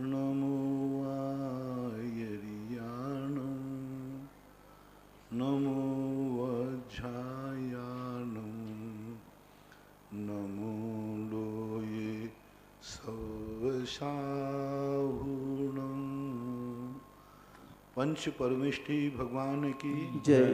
नमो वायरियाणं नमो वज्रायाणं नमो लोये सवशाहुणं। पंच परमेष्टि भगवान की जय।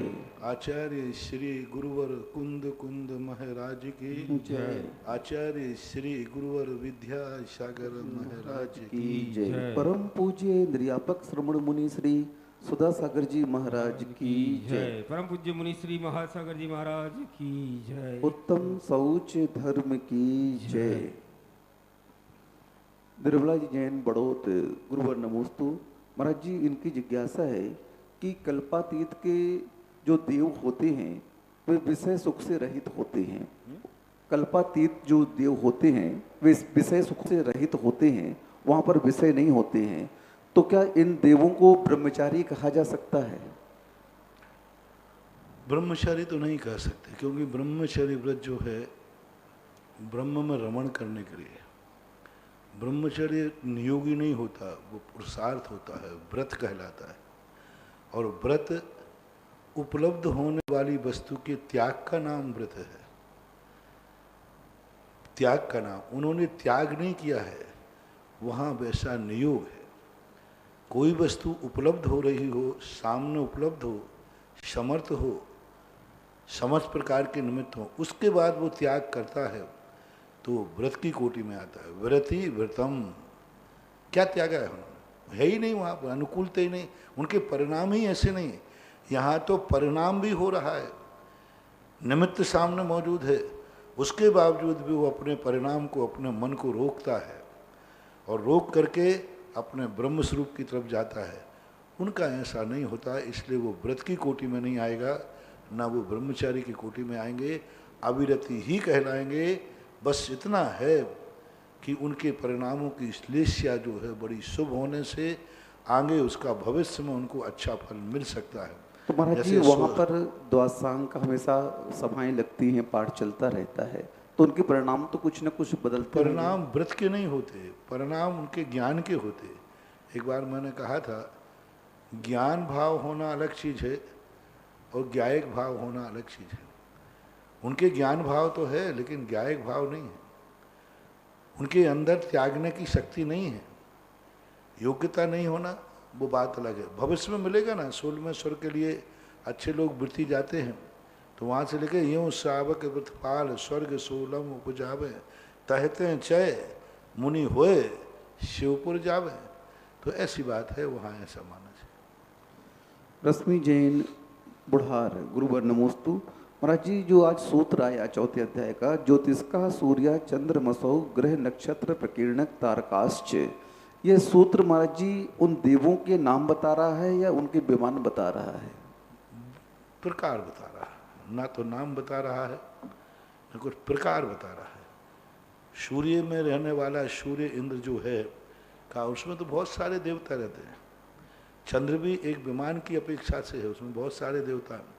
आचार्य श्री गुरुवर कुंद कुंद महाराज की जय। आचार्य श्री गुरुवर विद्यासागर महाराज की जय। परम पूज्य निर्यापक श्रमण मुनि श्री सुधा सागर जी महाराज की जय। परम पूज्य मुनि श्री महासागर जी महाराज की जय। उत्तम शौच धर्म की जय। निर्मला जी जैन बड़ौत गुरुवर नमोस्तु। महाराज जी, इनकी जिज्ञासा है कि कल्पातीत के जो देव होते हैं वे विषय सुख से रहित होते हैं। कल्पातीत जो देव होते हैं वे विषय सुख से रहित होते हैं, वहाँ पर विषय नहीं होते हैं। तो क्या इन देवों को ब्रह्मचारी कहा जा सकता है? ब्रह्मचारी तो नहीं कह सकते, क्योंकि ब्रह्मचारी व्रत जो है ब्रह्म में रमण करने के लिए। ब्रह्मचर्य नियोगी नहीं होता, वो पुरुषार्थ होता है, व्रत कहलाता है। और व्रत उपलब्ध होने वाली वस्तु के त्याग का नाम व्रत है। त्याग का नाम, उन्होंने त्याग नहीं किया है, वहाँ वैसा नियोग है। कोई वस्तु उपलब्ध हो रही हो, सामने उपलब्ध हो, समर्थ हो, समस्त प्रकार के निमित्त हो, उसके बाद वो त्याग करता है तो व्रत की कोटि में आता है। व्रति व्रतम, क्या त्यागा है उन्होंने? है ही नहीं वहाँ पर, अनुकूलता ही नहीं, उनके परिणाम ही ऐसे नहीं। यहाँ तो परिणाम भी हो रहा है, निमित्त सामने मौजूद है, उसके बावजूद भी वो अपने परिणाम को, अपने मन को रोकता है और रोक करके अपने ब्रह्म स्वरूप की तरफ जाता है। उनका ऐसा नहीं होता, इसलिए वो व्रत की कोटि में नहीं आएगा, ना वो ब्रह्मचारी की कोटि में आएंगे, अविरति ही कहलाएंगे। बस इतना है कि उनके परिणामों की श्लेष्या जो है बड़ी शुभ होने से आगे उसका भविष्य में उनको अच्छा फल मिल सकता है। तो महाराज जी, वहाँ पर द्वादशांग का हमेशा सभाएं लगती हैं, पाठ चलता रहता है, तो उनके परिणाम तो कुछ न कुछ बदलते हैं। परिणाम व्रत के नहीं होते, परिणाम उनके ज्ञान के होते। एक बार मैंने कहा था, ज्ञान भाव होना अलग चीज़ है और ज्ञायक भाव होना अलग चीज़ है। उनके ज्ञान भाव तो है, लेकिन ज्ञायक भाव नहीं है। उनके अंदर त्यागने की शक्ति नहीं है, योग्यता नहीं होना, वो बात अलग है। भविष्य में मिलेगा ना, 16वें स्वर के लिए अच्छे लोग वृत्ति जाते हैं, तो वहाँ से लेके यूँ श्रावक व्रतपाल स्वर्ग सोलम उपजावे तहते चय मुनि होए शिवपुर जावे। तो ऐसी बात है, वहाँ ऐसा माना है। रश्मि जैन बुढ़ार गुरुवर नमोस्तु। महाराज जी, जो आज सूत्र आया चौथे अध्याय का, ज्योतिष का सूर्य चंद्र मसौ ग्रह नक्षत्र प्रकीर्णक तारकाश्च, ये सूत्र महाराज जी उन देवों के नाम बता रहा है या उनके विमान बता रहा है? प्रकार बता रहा है, ना तो नाम बता रहा है ना कुछ प्रकार बता रहा है। सूर्य में रहने वाला सूर्य इंद्र जो है का, उसमें तो बहुत सारे देवता रहते हैं। चंद्र भी एक विमान की अपेक्षा से है, उसमें बहुत सारे देवता हैं।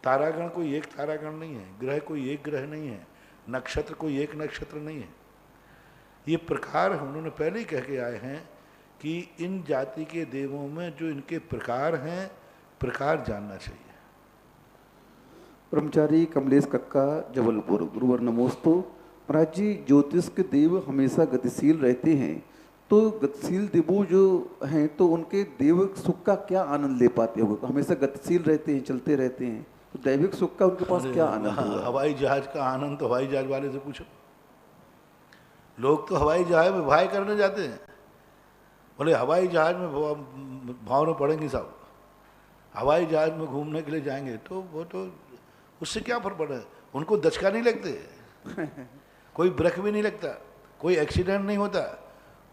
तारागण कोई एक तारागण नहीं है, ग्रह कोई एक ग्रह नहीं है, नक्षत्र कोई एक नक्षत्र नहीं है। ये प्रकार उन्होंने पहले ही कह के आए हैं कि इन जाति के देवों में जो इनके प्रकार हैं, प्रकार जानना चाहिए। ब्रह्मचारी कमलेश कक्का जबलपुर गुरुवर नमोस्तु। महाराज जी, ज्योतिष के देव हमेशा गतिशील रहते हैं, तो गतिशील देवों जो हैं तो उनके देव सुख का क्या आनंद ले पाते हो? हमेशा गतिशील रहते हैं, चलते रहते हैं, तो दैविक सुख का उनके पास क्या आनंद होगा? हवाई जहाज का आनंद तो हवाई जहाज वाले से पूछो। लोग तो हवाई जहाज में भाई करने जाते हैं, बोले हवाई जहाज में भाव में पड़ेंगे साहब, हवाई जहाज में घूमने के लिए जाएंगे, तो वो तो उससे क्या फर्क पड़ा है? उनको दचका नहीं लगते, कोई ब्रेक भी नहीं लगता, कोई एक्सीडेंट नहीं होता,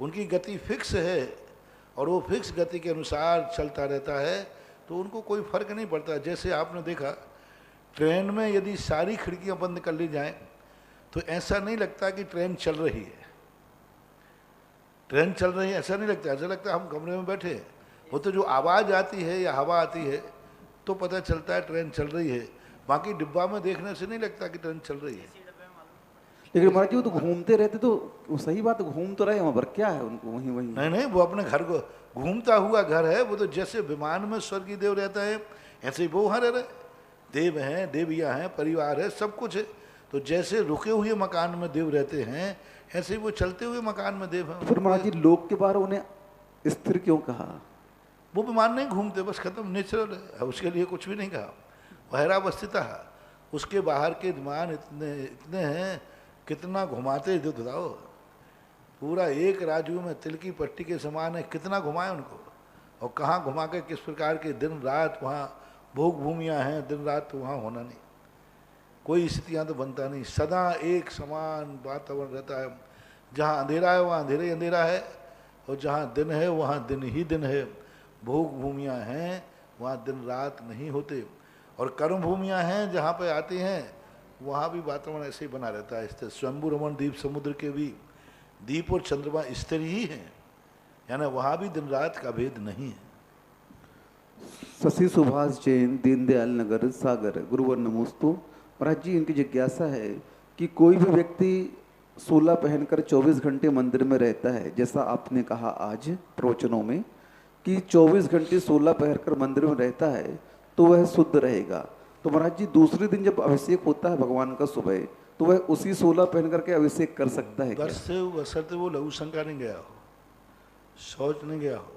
उनकी गति फिक्स है और वो फिक्स गति के अनुसार चलता रहता है, तो उनको कोई फर्क नहीं पड़ता। जैसे आपने देखा, ट्रेन में यदि सारी खिड़कियां बंद कर ली जाएं तो ऐसा नहीं लगता कि ट्रेन चल रही है। ट्रेन चल रही है ऐसा नहीं लगता, ऐसा लगता है हम कमरे में बैठे हैं। वो तो जो आवाज़ आती है या हवा आती है तो पता चलता है ट्रेन चल रही है, बाकी डिब्बा में देखने से नहीं लगता कि ट्रेन चल रही है। लेकिन महाराज जी वो तो घूमते रहते, तो वो सही बात है, घूम तो रहे वहां पर, क्या है उनको वहीं वहीं? नहीं नहीं, वो अपने घर को घूमता हुआ घर है। वो तो जैसे विमान में स्वर्गीय देव रहता है ऐसे ही वो वहाँ रह रहे। देव हैं, देवियाँ हैं, परिवार है, सब कुछ है। तो जैसे रुके हुए मकान में देव रहते हैं ऐसे ही वो चलते हुए मकान में देव हैं। फिर महाराज जी लोक के बाहर उन्हें स्थिर क्यों कहा? वो विमान नहीं घूमते, बस खत्म, नेचुरल है, उसके लिए कुछ भी नहीं कहा। वहरावस्थिता, उसके बाहर के विमान इतने इतने हैं, कितना घुमाते जो बताओ। पूरा एक राजू में तिल की पट्टी के समान है, कितना घुमाए उनको, और कहाँ घुमा के किस प्रकार के दिन रात वहाँ भोग भूमियाँ हैं, दिन रात तो वहाँ होना नहीं, कोई स्थितियाँ तो बनता नहीं, सदा एक समान वातावरण रहता है। जहाँ अंधेरा है वहाँ अंधेरा ही अंधेरा है, और जहाँ दिन है वहाँ दिन ही दिन है। भोग भूमियाँ हैं वहाँ दिन रात नहीं होते, और कर्म भूमियाँ हैं जहाँ पे आते हैं वहाँ भी वातावरण ऐसे ही बना रहता है। इससे स्वयंभू रमन द्वीप समुद्र के भी दीप और चंद्रमा स्थिर ही हैं, यानी वहाँ भी दिन रात का भेद नहीं है। शशि सुभाष जैन, दीनदयाल नगर, सागर, गुरुवर नमोस्तु। महाराज जी इनकी जिज्ञासा है कि कोई भी व्यक्ति 16 पहनकर 24 घंटे मंदिर में रहता है, जैसा आपने कहा आज प्रवचनों में कि 24 घंटे 16 पहनकर मंदिर में रहता है तो वह शुद्ध रहेगा। तो महाराज जी दूसरे दिन जब अभिषेक होता है भगवान का सुबह, तो वह उसी 16 पहन करके अभिषेक कर सकता है क्या? बशर्ते वो लघु शंका नहीं गया हो, शौच नहीं गया हो,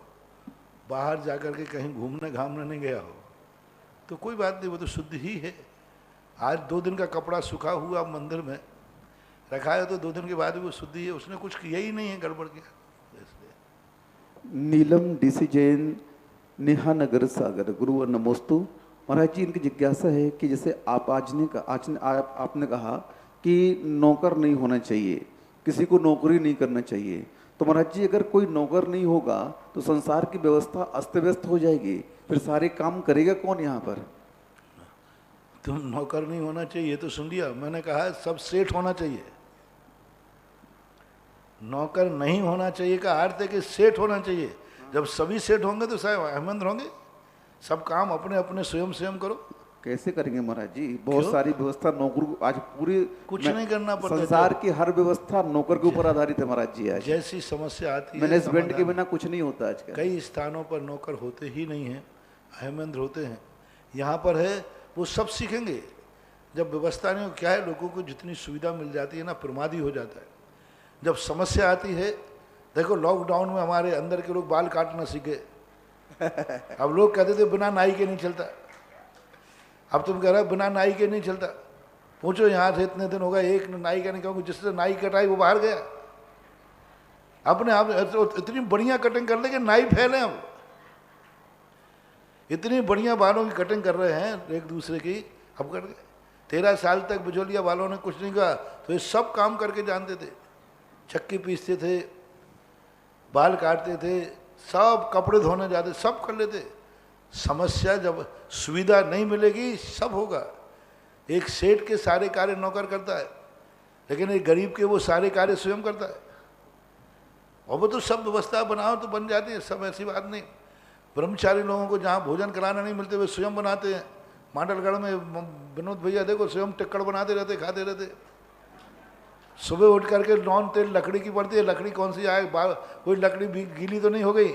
बाहर जाकर के कहीं घूमने घामने नहीं गया हो, तो कोई बात नहीं, वो तो शुद्ध ही है। आज 2 दिन का कपड़ा सूखा हुआ मंदिर में रखा है तो 2 दिन के बाद भी वो शुद्ध ही है, उसने कुछ किया ही नहीं है गड़बड़ किया। नीलम डीसी जैन, नेहा नगर, सागर, गुरुवर नमोस्तु। महाराज जी इनकी जिज्ञासा है कि जैसे आपने कहा कि नौकर नहीं होना चाहिए, किसी को नौकरी नहीं करना चाहिए, तो महाराज जी अगर कोई नौकर नहीं होगा तो संसार की व्यवस्था अस्त व्यस्त हो जाएगी, फिर सारे काम करेगा कौन यहाँ पर? तुम नौकर नहीं होना चाहिए तो सुन लिया, मैंने कहा है सब सेठ होना चाहिए। नौकर नहीं होना चाहिए का अर्थ है कि सेठ होना चाहिए। जब सभी सेठ होंगे तो साहब अहमद होंगे, सब काम अपने अपने स्वयं स्वयं करो। कैसे करेंगे महाराज जी? बहुत सारी व्यवस्था नौकर, आज पूरी कुछ नहीं करना पड़ता, संसार की हर व्यवस्था नौकर के ऊपर आधारित है महाराज जी। आज जैसी समस्या आती है, मैनेजमेंट के बिना कुछ नहीं होता आज का। कई स्थानों पर नौकर होते ही नहीं हैं, अहमद होते हैं। यहाँ पर है वो सब सीखेंगे। जब व्यवस्था नहीं हो, क्या है, लोगों को जितनी सुविधा मिल जाती है ना, प्रमादी हो जाता है। जब समस्या आती है, देखो लॉकडाउन में हमारे अंदर के लोग बाल काटना सीखे। अब लोग कहते थे बिना नाई के नहीं चलता, अब तुम कह रहे हो बिना नाई के नहीं चलता। पूछो यहाँ से इतने दिन हो गए एक नाई का नहीं कहूँगी, जिससे नाई कटाई वो बाहर गया। अपने आप इतनी बढ़िया कटिंग कर ले कि नाई फैले। अब इतनी बढ़िया बालों की कटिंग कर रहे हैं एक दूसरे की, अब कर गए। 13 साल तक बिजोलिया वालों ने कुछ नहीं कहा, तो ये सब काम करके जानते थे। चक्की पीसते थे, बाल काटते थे, सब कपड़े धोने जाते, सब कर लेते। समस्या जब सुविधा नहीं मिलेगी सब होगा। एक सेठ के सारे कार्य नौकर करता है, लेकिन एक गरीब के वो सारे कार्य स्वयं करता है। और वो तो सब व्यवस्था बनाओ तो बन जाती है, सब ऐसी बात नहीं। ब्रह्मचारी लोगों को जहाँ भोजन कराना नहीं मिलते वे स्वयं बनाते हैं। मांडलगढ़ में विनोद भैया देखो स्वयं टिक्कड़ बनाते रहते, खाते रहते। सुबह उठ करके नॉन तेल लकड़ी की पड़ती है, लकड़ी कौन सी आए, कोई लकड़ी भी गीली तो नहीं हो गई,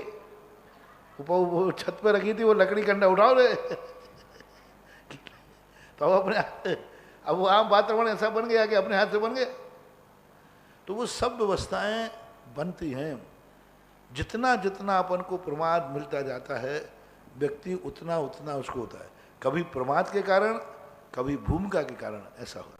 वो छत पे रखी थी, वो लकड़ी कंडा उठाओ रे। तो अपने अब वो आम वातावरण ऐसा बन गया कि अपने हाथ से बन गया। तो वो सब व्यवस्थाएं बनती हैं। जितना जितना अपन को प्रमाद मिलता जाता है, व्यक्ति उतना उतना उसको होता है। कभी प्रमाद के कारण, कभी भूमिका के कारण ऐसा हो रहा है।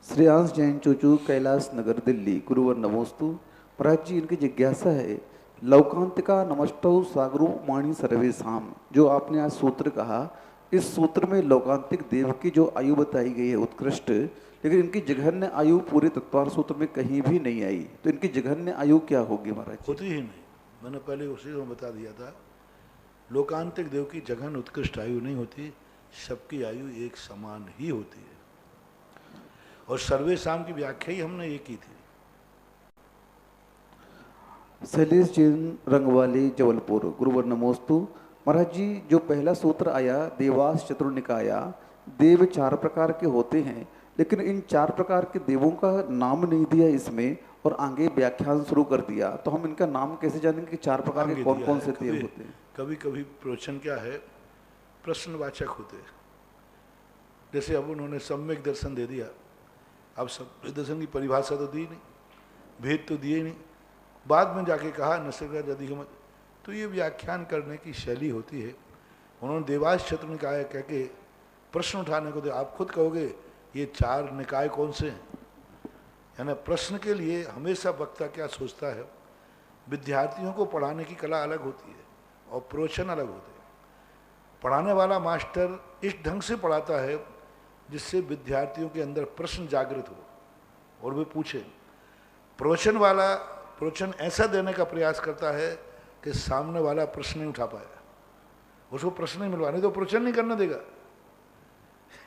श्रेयांश जैन चोचू, कैलाश नगर, दिल्ली, गुरुवर नमोस्तु। महाराज जी इनकी जिज्ञासा है, लौकांतिका नमस्तौ सागरो वाणी सर्वेशाम, जो आपने आज सूत्र कहा, इस सूत्र में लौकांतिक देव की जो आयु बताई गई है उत्कृष्ट, लेकिन इनकी जघन्य आयु पूरे तत्वार सूत्र में कहीं भी नहीं आई। तो इनकी जघन्य आयु क्या होगी महाराज? होती ही नहीं, मैंने पहले उसी में बता दिया था। लोकांतिक देव की जघन्य उत्कृष्ट आयु नहीं होती, सबकी आयु एक समान ही होती है। और सर्वेशाम की व्याख्या ही हमने ये की थी। शैलेश जैन, रंगवाली, जबलपुर, गुरुवर नमोस्तु। महाराज जी जो पहला सूत्र आया देवास चतुर्निकाया, देव 4 प्रकार के होते हैं, लेकिन इन 4 प्रकार के देवों का नाम नहीं दिया इसमें और आगे व्याख्यान शुरू कर दिया, तो हम इनका नाम कैसे जानेंगे कि 4 प्रकार के आगे कौन दिया कौन है। से देव होते हैं? कभी कभी प्रवचन क्या है, प्रश्नवाचक होते हैं। जैसे अब उन्होंने सम्यक दर्शन दे दिया, अब सम्यक दर्शन की परिभाषा तो दी नहीं, भेद तो दिए नहीं, बाद में जाके कहा नसर्गज अधिगम। तो ये व्याख्यान करने की शैली होती है। उन्होंने देवास क्षेत्र निकाय कह के प्रश्न उठाने को दे। आप खुद कहोगे ये 4 निकाय कौन से हैं? यानी प्रश्न के लिए हमेशा वक्ता क्या सोचता है, विद्यार्थियों को पढ़ाने की कला अलग होती है और प्रवचन अलग होते हैं। पढ़ाने वाला मास्टर इस ढंग से पढ़ाता है जिससे विद्यार्थियों के अंदर प्रश्न जागृत हो और वे पूछे। प्रवचन वाला प्रवचन ऐसा देने का प्रयास करता है कि सामने वाला प्रश्न नहीं उठा पाया, उसको प्रश्न नहीं मिलवा, नहीं तो प्रवचन नहीं करने देगा।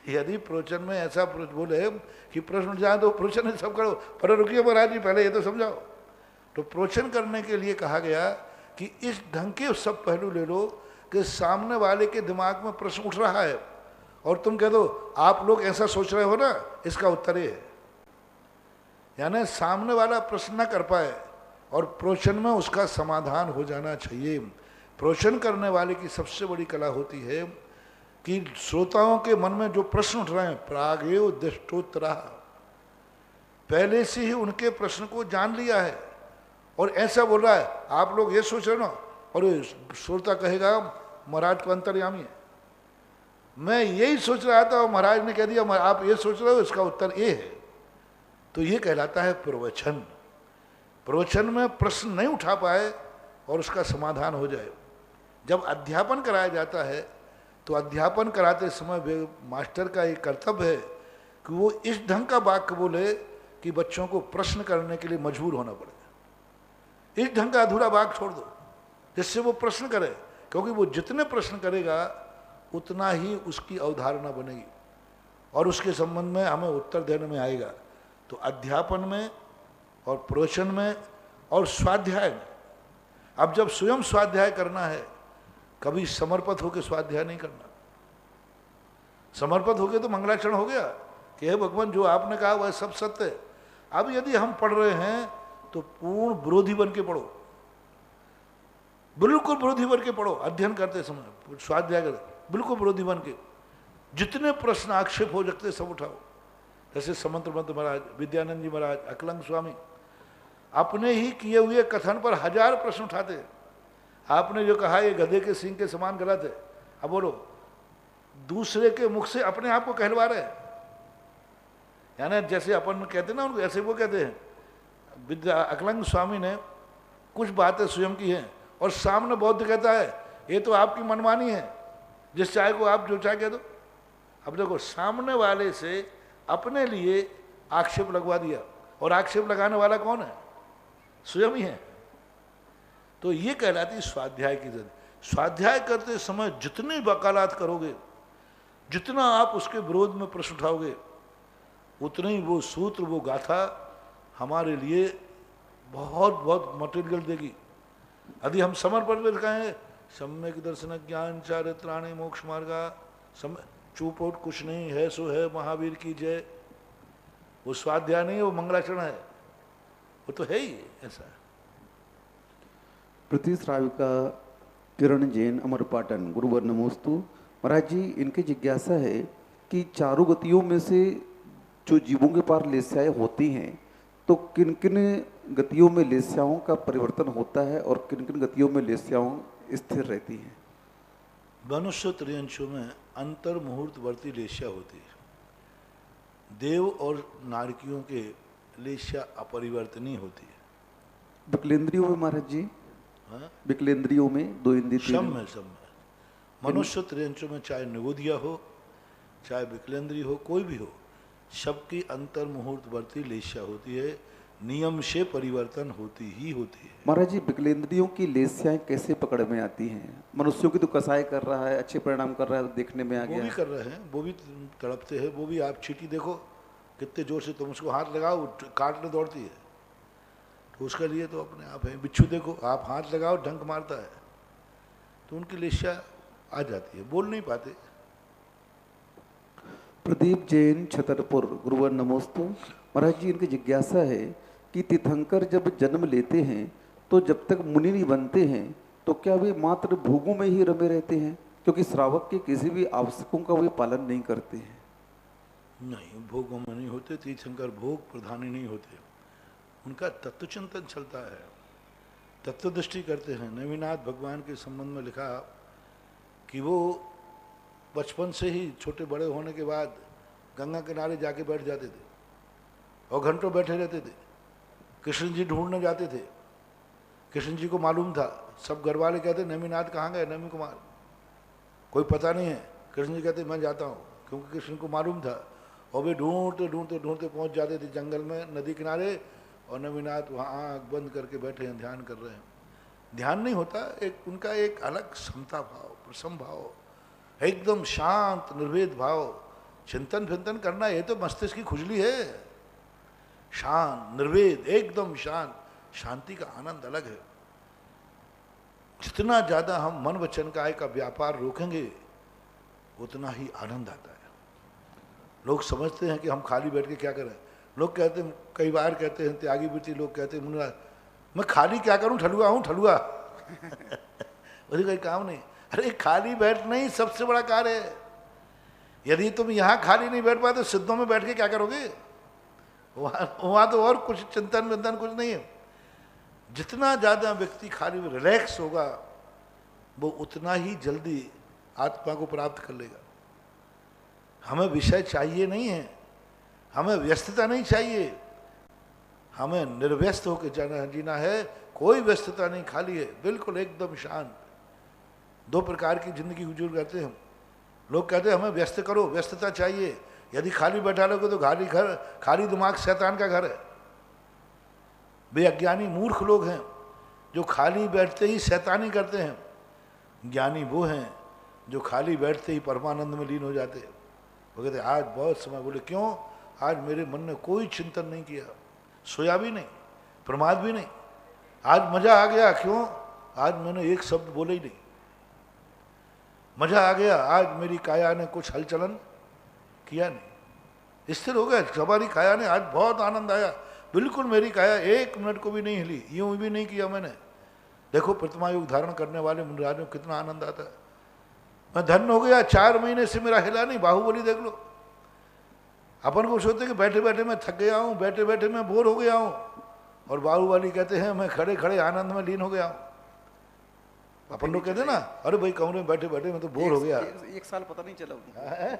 यदि प्रवचन में ऐसा बोले कि प्रश्न उठ जाए तो प्रवचन सब करो, पर रुकिए महाराज जी पहले ये तो समझाओ। तो प्रवचन करने के लिए कहा गया कि इस ढंग के सब पहलू ले लो कि सामने वाले के दिमाग में प्रश्न उठ रहा है और तुम कह दो आप लोग ऐसा सोच रहे हो ना, इसका उत्तर ये है। यानी सामने वाला प्रश्न न कर पाए और प्रवचन में उसका समाधान हो जाना चाहिए। प्रवचन करने वाले की सबसे बड़ी कला होती है कि श्रोताओं के मन में जो प्रश्न उठ रहे हैं, प्रागेव दृष्टोत्तरा, पहले से ही उनके प्रश्न को जान लिया है और ऐसा बोल रहा है आप लोग ये सोच रहे हो ना, और श्रोता कहेगा महाराज को अंतर्यामी है, मैं यही सोच रहा था और महाराज ने कह दिया आप ये सोच रहे हो, इसका उत्तर ये है। तो ये कहलाता है प्रवचन। प्रवचन में प्रश्न नहीं उठा पाए और उसका समाधान हो जाए। जब अध्यापन कराया जाता है तो अध्यापन कराते समय मास्टर का एक कर्तव्य है कि वो इस ढंग का वाक्य बोले कि बच्चों को प्रश्न करने के लिए मजबूर होना पड़े। इस ढंग का अधूरा वाक्य छोड़ दो जिससे वो प्रश्न करे, क्योंकि वो जितने प्रश्न करेगा उतना ही उसकी अवधारणा बनेगी और उसके संबंध में हमें उत्तर देने में आएगा। तो अध्यापन में और प्रवचन में और स्वाध्याय में, अब जब स्वयं स्वाध्याय करना है, कभी समर्पित होकर स्वाध्याय नहीं करना। समर्पित होकर तो मंगलाचरण हो गया कि हे भगवान जो आपने कहा वह सब सत्य है। अब यदि हम पढ़ रहे हैं तो पूर्ण विरोधी बन के पढ़ो, बिल्कुल विरोधी बन के पढ़ो। अध्ययन करते समय स्वाध्याय करते बिल्कुल विरोधी बन के, जितने प्रश्न आक्षेप हो सकते सब उठाओ। जैसे समंत मंत महाराज, विद्यानंद जी महाराज, अकलंग स्वामी अपने ही किए हुए कथन पर 1000 प्रश्न उठाते हैं। आपने जो कहा ये गधे के सींग के समान गलत है, अब बोलो दूसरे के मुख से अपने आप को कहलवा रहे हैं। यानी जैसे अपन कहते हैं ना उनको, ऐसे वो कहते हैं। अकलंग स्वामी ने कुछ बातें स्वयं की हैं और सामने बौद्ध कहता है ये तो आपकी मनमानी है, जिस चाय को आप जो चाय कह दो। अब देखो सामने वाले से अपने लिए आक्षेप लगवा दिया, और आक्षेप लगाने वाला कौन है? स्वयं ही है। तो ये कहलाती स्वाध्याय की जरूरत। स्वाध्याय करते समय जितनी वकालत करोगे, जितना आप उसके विरोध में प्रश्न उठाओगे, उतने ही वो सूत्र, वो गाथा हमारे लिए बहुत बहुत मटेरियल देगी। यदि हम समर्पण में कहें सम्यक दर्शन ज्ञान चारित्राणी मोक्ष मार्गा, चुपोट कुछ नहीं है सो है महावीर की जय, वो स्वाध्याय नहीं है, वो मंगलाचरण है, वो तो है ही ऐसा। प्रतिश्राविका किरण जैन, अमर पाटन, गुरुवर नमोस्तु। महाराज जी इनकी जिज्ञासा है कि चारों गतियों में से जो जीवों के पार लेस्याएं होती हैं, तो किन किन गतियों में लेस्याओं का परिवर्तन होता है और किन किन गतियों में लेस्याओं स्थिर रहती हैं? मनुष्य त्रियंशों में अंतर मुहूर्तवर्ती लेस्या होती है। देव और नारकियों के लेस्या अपरिवर्तनीय होती है। विकलेंद्रियों में महाराज जी? हाँ? विकलेंद्रियों में 2 इंद्रिय सब में मनुष्य त्रियंशों में चाहे निगोदिया हो चाहे विकलेंद्री हो, कोई भी हो, सबकी अंतर मुहूर्तवर्ती लेस्या होती है। नियम से परिवर्तन होती ही होती है। महाराज जी विकलेंद्रियों की लेस्याएं कैसे पकड़ में आती हैं? मनुष्यों की तो कसाई कर रहा है, अच्छे परिणाम कर रहा है, तो देखने में आ गया। वो भी कर रहे हैं, वो भी तड़पते हैं। वो भी आप चींटी देखो कितने जोर से तुम उसको हाथ लगाओ काटने दौड़ती है, तो उसके लिए तो अपने आप है। बिच्छू देखो आप हाथ लगाओ डंक मारता है, तो उनकी लेस्या आ जाती है, बोल नहीं पाते। प्रदीप जैन छतरपुर, गुरुवर नमोस्तु। महाराज जी, इनकी जिज्ञासा है कि तीर्थंकर जब जन्म लेते हैं तो जब तक मुनि नहीं बनते हैं तो क्या वे मात्र भोगों में ही रमे रहते हैं, क्योंकि श्रावक के किसी भी आवश्यकों का वे पालन नहीं करते हैं? नहीं, भोगों में नहीं होते तीर्थंकर, भोग प्रधानी नहीं होते। उनका तत्व चिंतन चलता है, तत्व दृष्टि करते हैं। नेमिनाथ भगवान के संबंध में लिखा कि वो बचपन से ही छोटे बड़े होने के बाद गंगा किनारे जाके बैठ जाते थे और घंटों बैठे रहते थे। कृष्ण जी ढूंढने जाते थे, कृष्ण जी को मालूम था। सब घर वाले कहते नेमिनाथ कहाँ गए, नेमी कुमार, कोई पता नहीं है। कृष्ण जी कहते मैं जाता हूँ, क्योंकि कृष्ण को मालूम था। और वे ढूंढते ढूंढते ढूंढते पहुँच जाते थे जंगल में, नदी किनारे, और नेमिनाथ वहाँ आँख बंद करके बैठे हैं, ध्यान कर रहे हैं। ध्यान नहीं होता, एक उनका एक अलग समता भाव, प्रसन्न भाव, एकदम शांत निर्वेद भाव। चिंतन फिंतन करना ये तो मस्तिष्क की खुजली है। शांत निर्वेद, एकदम शांत, शांति का आनंद अलग है। जितना ज्यादा हम मन वचन काय का व्यापार रोकेंगे उतना ही आनंद आता है। लोग समझते हैं कि हम खाली बैठ के क्या करें। लोग कहते हैं, कई बार कहते हैं त्यागी वृत्ति लोग कहते हैं, मुन्ना मैं खाली क्या करूं, ठलुआ हूं ठलुआ। उससे कोई काम नहीं। अरे खाली बैठना ही सबसे बड़ा कार्य है। यदि तुम यहाँ खाली नहीं बैठ पाए तो सिद्धों में बैठ के क्या करोगे? वहाँ तो और कुछ चिंतन विंतन कुछ नहीं है। जितना ज़्यादा व्यक्ति खाली में रिलैक्स होगा वो उतना ही जल्दी आत्मा को प्राप्त कर लेगा। हमें विषय चाहिए नहीं है, हमें व्यस्तता नहीं चाहिए, हमें निर्व्यस्त होकर जीना है। कोई व्यस्तता नहीं, खाली है, बिल्कुल एकदम शांत। दो प्रकार की जिंदगी गुजर करते हैं। लोग कहते हैं हमें व्यस्त करो, व्यस्तता चाहिए। यदि खाली बैठा लोगे तो खाली घर, खाली दिमाग शैतान का घर है। वे अज्ञानी मूर्ख लोग हैं जो खाली बैठते ही शैतानी करते हैं। ज्ञानी वो हैं जो खाली बैठते ही परमानंद में लीन हो जाते हैं। वो कहते आज बहुत समय, बोले क्यों? आज मेरे मन ने कोई चिंतन नहीं किया, सोया भी नहीं, प्रमाद भी नहीं, आज मजा आ गया। क्यों? आज मैंने एक शब्द बोले ही नहीं, मजा आ गया। आज मेरी काया ने कुछ हलचलन किया नहीं, स्थिर हो गया। हमारी काया ने आज बहुत आनंद आया, बिल्कुल मेरी काया एक मिनट को भी नहीं हिली, यूं भी नहीं किया मैंने। देखो प्रतिमा योग धारण करने वाले मुनिराजों को कितना आनंद आता है। मैं धन्य हो गया, 4 महीने से मेरा हिला नहीं। बाहुबली देख लो। अपन को सोचते कि बैठे बैठे मैं थक गया हूँ, बैठे बैठे मैं बोर हो गया हूँ, और बाहुबली कहते हैं मैं खड़े खड़े आनंद में लीन हो गया हूँ। अपन लोग कहते हैं ना, अरे भाई कमरे में बैठे बैठे मैं तो बोर हो गया। एक साल पता नहीं चला,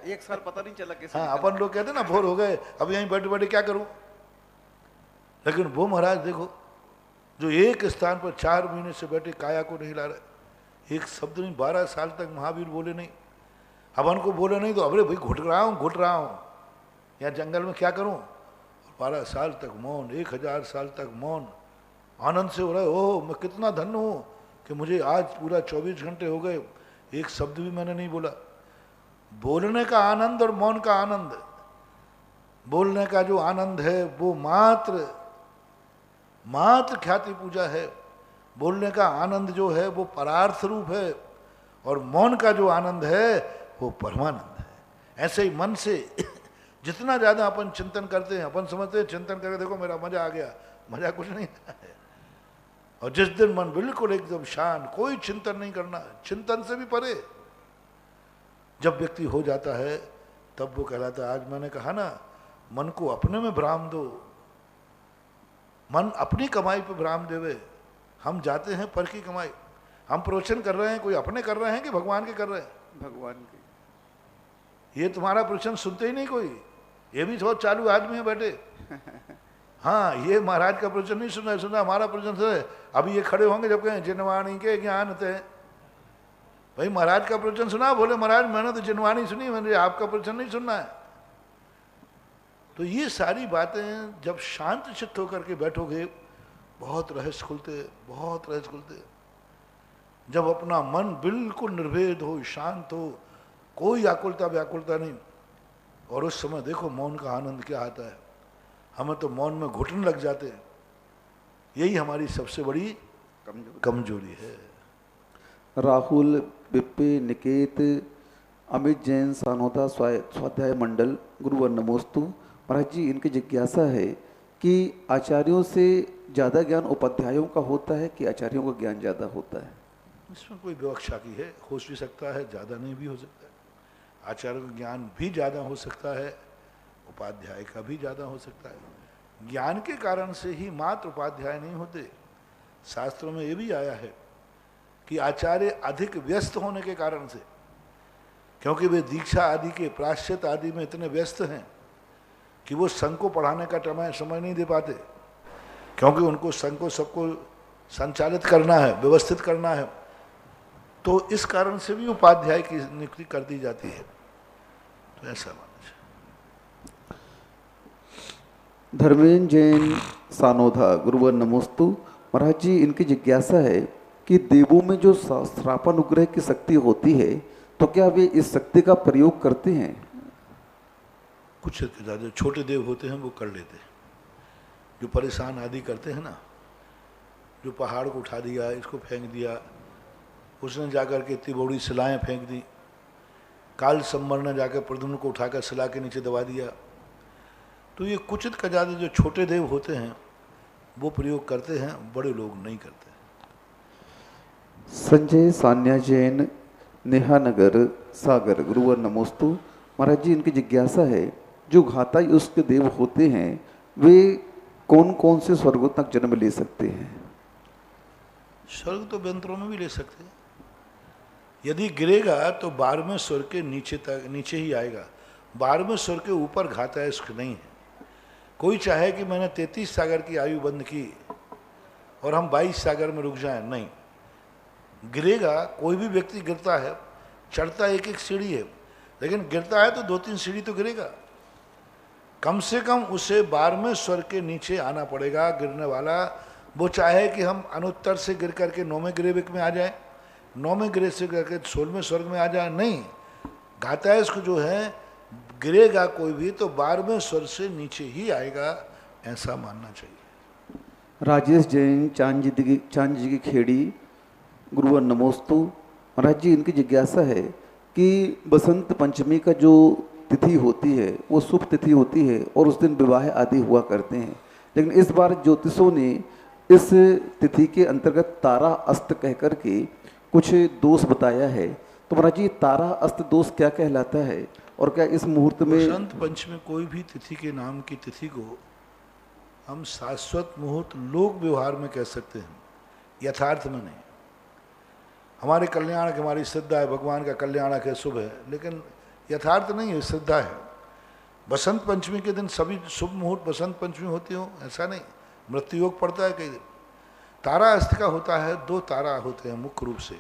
एक साल पता नहीं चला कैसे। हाँ, अपन लोग कहते हैं ना बोर हो गए, अब यहीं बैठे बैठे क्या करूं। लेकिन वो महाराज देखो, जो एक स्थान पर 4 महीने से बैठे काया को नहीं ला रहे, एक शब्द नहीं, 12 साल तक महावीर बोले नहीं। अपन को बोले नहीं तो अरे भाई घुट रहा हूँ, यहाँ जंगल में क्या करूँ। 12 साल तक मौन, 1000 साल तक मौन, आनंद से हो रहा है। ओह मैं कितना धन्य हूँ कि मुझे आज पूरा 24 घंटे हो गए, एक शब्द भी मैंने नहीं बोला। बोलने का आनंद और मौन का आनंद, बोलने का जो आनंद है वो मात्र ख्याति पूजा है। बोलने का आनंद जो है वो परार्थ रूप है, और मौन का जो आनंद है वो परमानंद है। ऐसे ही मन से जितना ज़्यादा अपन चिंतन करते हैं, अपन समझते हैं चिंतन करके देखो मेरा मजा आ गया, मजा कुछ नहीं है। और जिस दिन मन बिल्कुल एकदम शांत, कोई चिंतन नहीं करना, चिंतन से भी परे जब व्यक्ति हो जाता है तब वो कहलाता है। आज मैंने कहा ना, मन को अपने में भ्राम दो, मन अपनी कमाई पे भ्राम देवे। हम जाते हैं पर की कमाई, हम प्रवचन कर रहे हैं, कोई अपने कर रहे हैं कि भगवान के कर रहे हैं? भगवान के। ये तुम्हारा प्रवचन सुनते ही नहीं कोई, ये भी थोड़ा चालू आदमी है बैठे। हाँ, ये महाराज का प्रवचन नहीं सुना हमारा प्रवचन सुना। अभी ये खड़े होंगे जब कहें जिनवाणी के ज्ञान थे, भाई महाराज का प्रवचन सुना। बोले महाराज मैंने तो जिनवाणी सुनी, मैंने आपका प्रवचन नहीं सुनना है। तो ये सारी बातें जब शांत चित्त होकर के बैठोगे बहुत रहस्य खुलते, बहुत रहस्य खुलते। जब अपना मन बिल्कुल निर्भेद हो, शांत हो, कोई आकुलता व्याकुलता नहीं, और उस समय देखो मौन का आनंद क्या आता है। हमें तो मौन में घुटने लग जाते हैं। यही हमारी सबसे बड़ी कमजोरी है। राहुल, बिप्पे, निकेत अमित जैन सानोदा स्वाध्याय मंडल गुरुवर नमोस्तु। महाराज जी, इनकी जिज्ञासा है कि आचार्यों से ज़्यादा ज्ञान उपाध्यायों का होता है कि आचार्यों का ज्ञान ज़्यादा होता है? इसमें कोई विवक्षा की है, हो भी सकता है, ज़्यादा नहीं भी हो सकता है। आचार्य का ज्ञान भी ज़्यादा हो सकता है, उपाध्याय का भी ज़्यादा हो सकता है। ज्ञान के कारण से ही मात्र उपाध्याय नहीं होते। शास्त्रों में ये भी आया है कि आचार्य अधिक व्यस्त होने के कारण से, क्योंकि वे दीक्षा आदि के प्रायश्चित आदि में इतने व्यस्त हैं कि वो संघ को पढ़ाने का समय नहीं दे पाते, क्योंकि उनको संघ को सबको संचालित करना है, व्यवस्थित करना है। तो इस कारण से भी उपाध्याय की नियुक्ति कर दी जाती है। तो ऐसा माना धर्मेंद्र जैन सानोदा गुरुवर नमोस्तु। महाराज जी, इनकी जिज्ञासा है कि देवों में जो श्रापानुग्रह की शक्ति होती है, तो क्या वे इस शक्ति का प्रयोग करते हैं? कुछ जो छोटे देव होते हैं वो कर लेते हैं। जो परेशान आदि करते हैं ना, जो पहाड़ को उठा दिया, इसको फेंक दिया, उसने जाकर के इतनी बड़ी शिलाएँ फेंक दी, काल संबर ने जाकर प्रद्युम्न को उठाकर शिला के नीचे दबा दिया। तो ये कुचित कजादे जो छोटे देव होते हैं वो प्रयोग करते हैं, बड़े लोग नहीं करते। संजय सान्या जैन नेहानगर सागर गुरुवर नमोस्तु। महाराज जी, इनकी जिज्ञासा है, जो घाताई उसके देव होते हैं वे कौन कौन से स्वर्गों तक जन्म ले सकते हैं? स्वर्ग तो व्यंतरों में भी ले सकते हैं। यदि गिरेगा तो 12वें स्वर्ग के नीचे ही आएगा। 12वें स्वर्ग के ऊपर घाताय इसक नहीं है। कोई चाहे कि मैंने 33 सागर की आयु बंद की और हम 22 सागर में रुक जाएं, नहीं, गिरेगा। कोई भी व्यक्ति गिरता है, चढ़ता एक एक सीढ़ी है, लेकिन गिरता है तो 2-3 सीढ़ी तो गिरेगा। कम से कम उसे 12वें स्वर्ग के नीचे आना पड़ेगा गिरने वाला। वो चाहे कि हम अनुत्तर से गिर करके 9वें गिरेविक में आ जाए, 9वें गिरे से करके 16वें स्वर्ग में आ जाए, नहीं। घाताय इसको जो है गिरेगा कोई भी तो 12वें स्वर्ग से नीचे ही आएगा, ऐसा मानना चाहिए। राजेश जैन चांद जी की खेड़ी गुरुवर नमोस्तु। महाराज जी, इनकी जिज्ञासा है कि बसंत पंचमी का जो तिथि होती है वो शुभ तिथि होती है और उस दिन विवाह आदि हुआ करते हैं, लेकिन इस बार ज्योतिषों ने इस तिथि के अंतर्गत तारा अस्त कहकर के कुछ दोष बताया है। तो महाराज जी, तारा अस्त दोष क्या कहलाता है और क्या इस मुहूर्त में? बसंत पंचमी कोई भी तिथि के नाम की तिथि को हम शाश्वत मुहूर्त लोक व्यवहार में कह सकते हैं, यथार्थ में नहीं। हमारे कल्याण की हमारी श्रद्धा है, भगवान का कल्याण है, शुभ है, लेकिन यथार्थ नहीं है, श्रद्धा है। बसंत पंचमी के दिन सभी शुभ मुहूर्त बसंत पंचमी होती हो ऐसा नहीं, मृत्यु योग पड़ता है कई दिन। तारा अस्त का होता है, 2 तारा होते हैं मुख्य रूप से।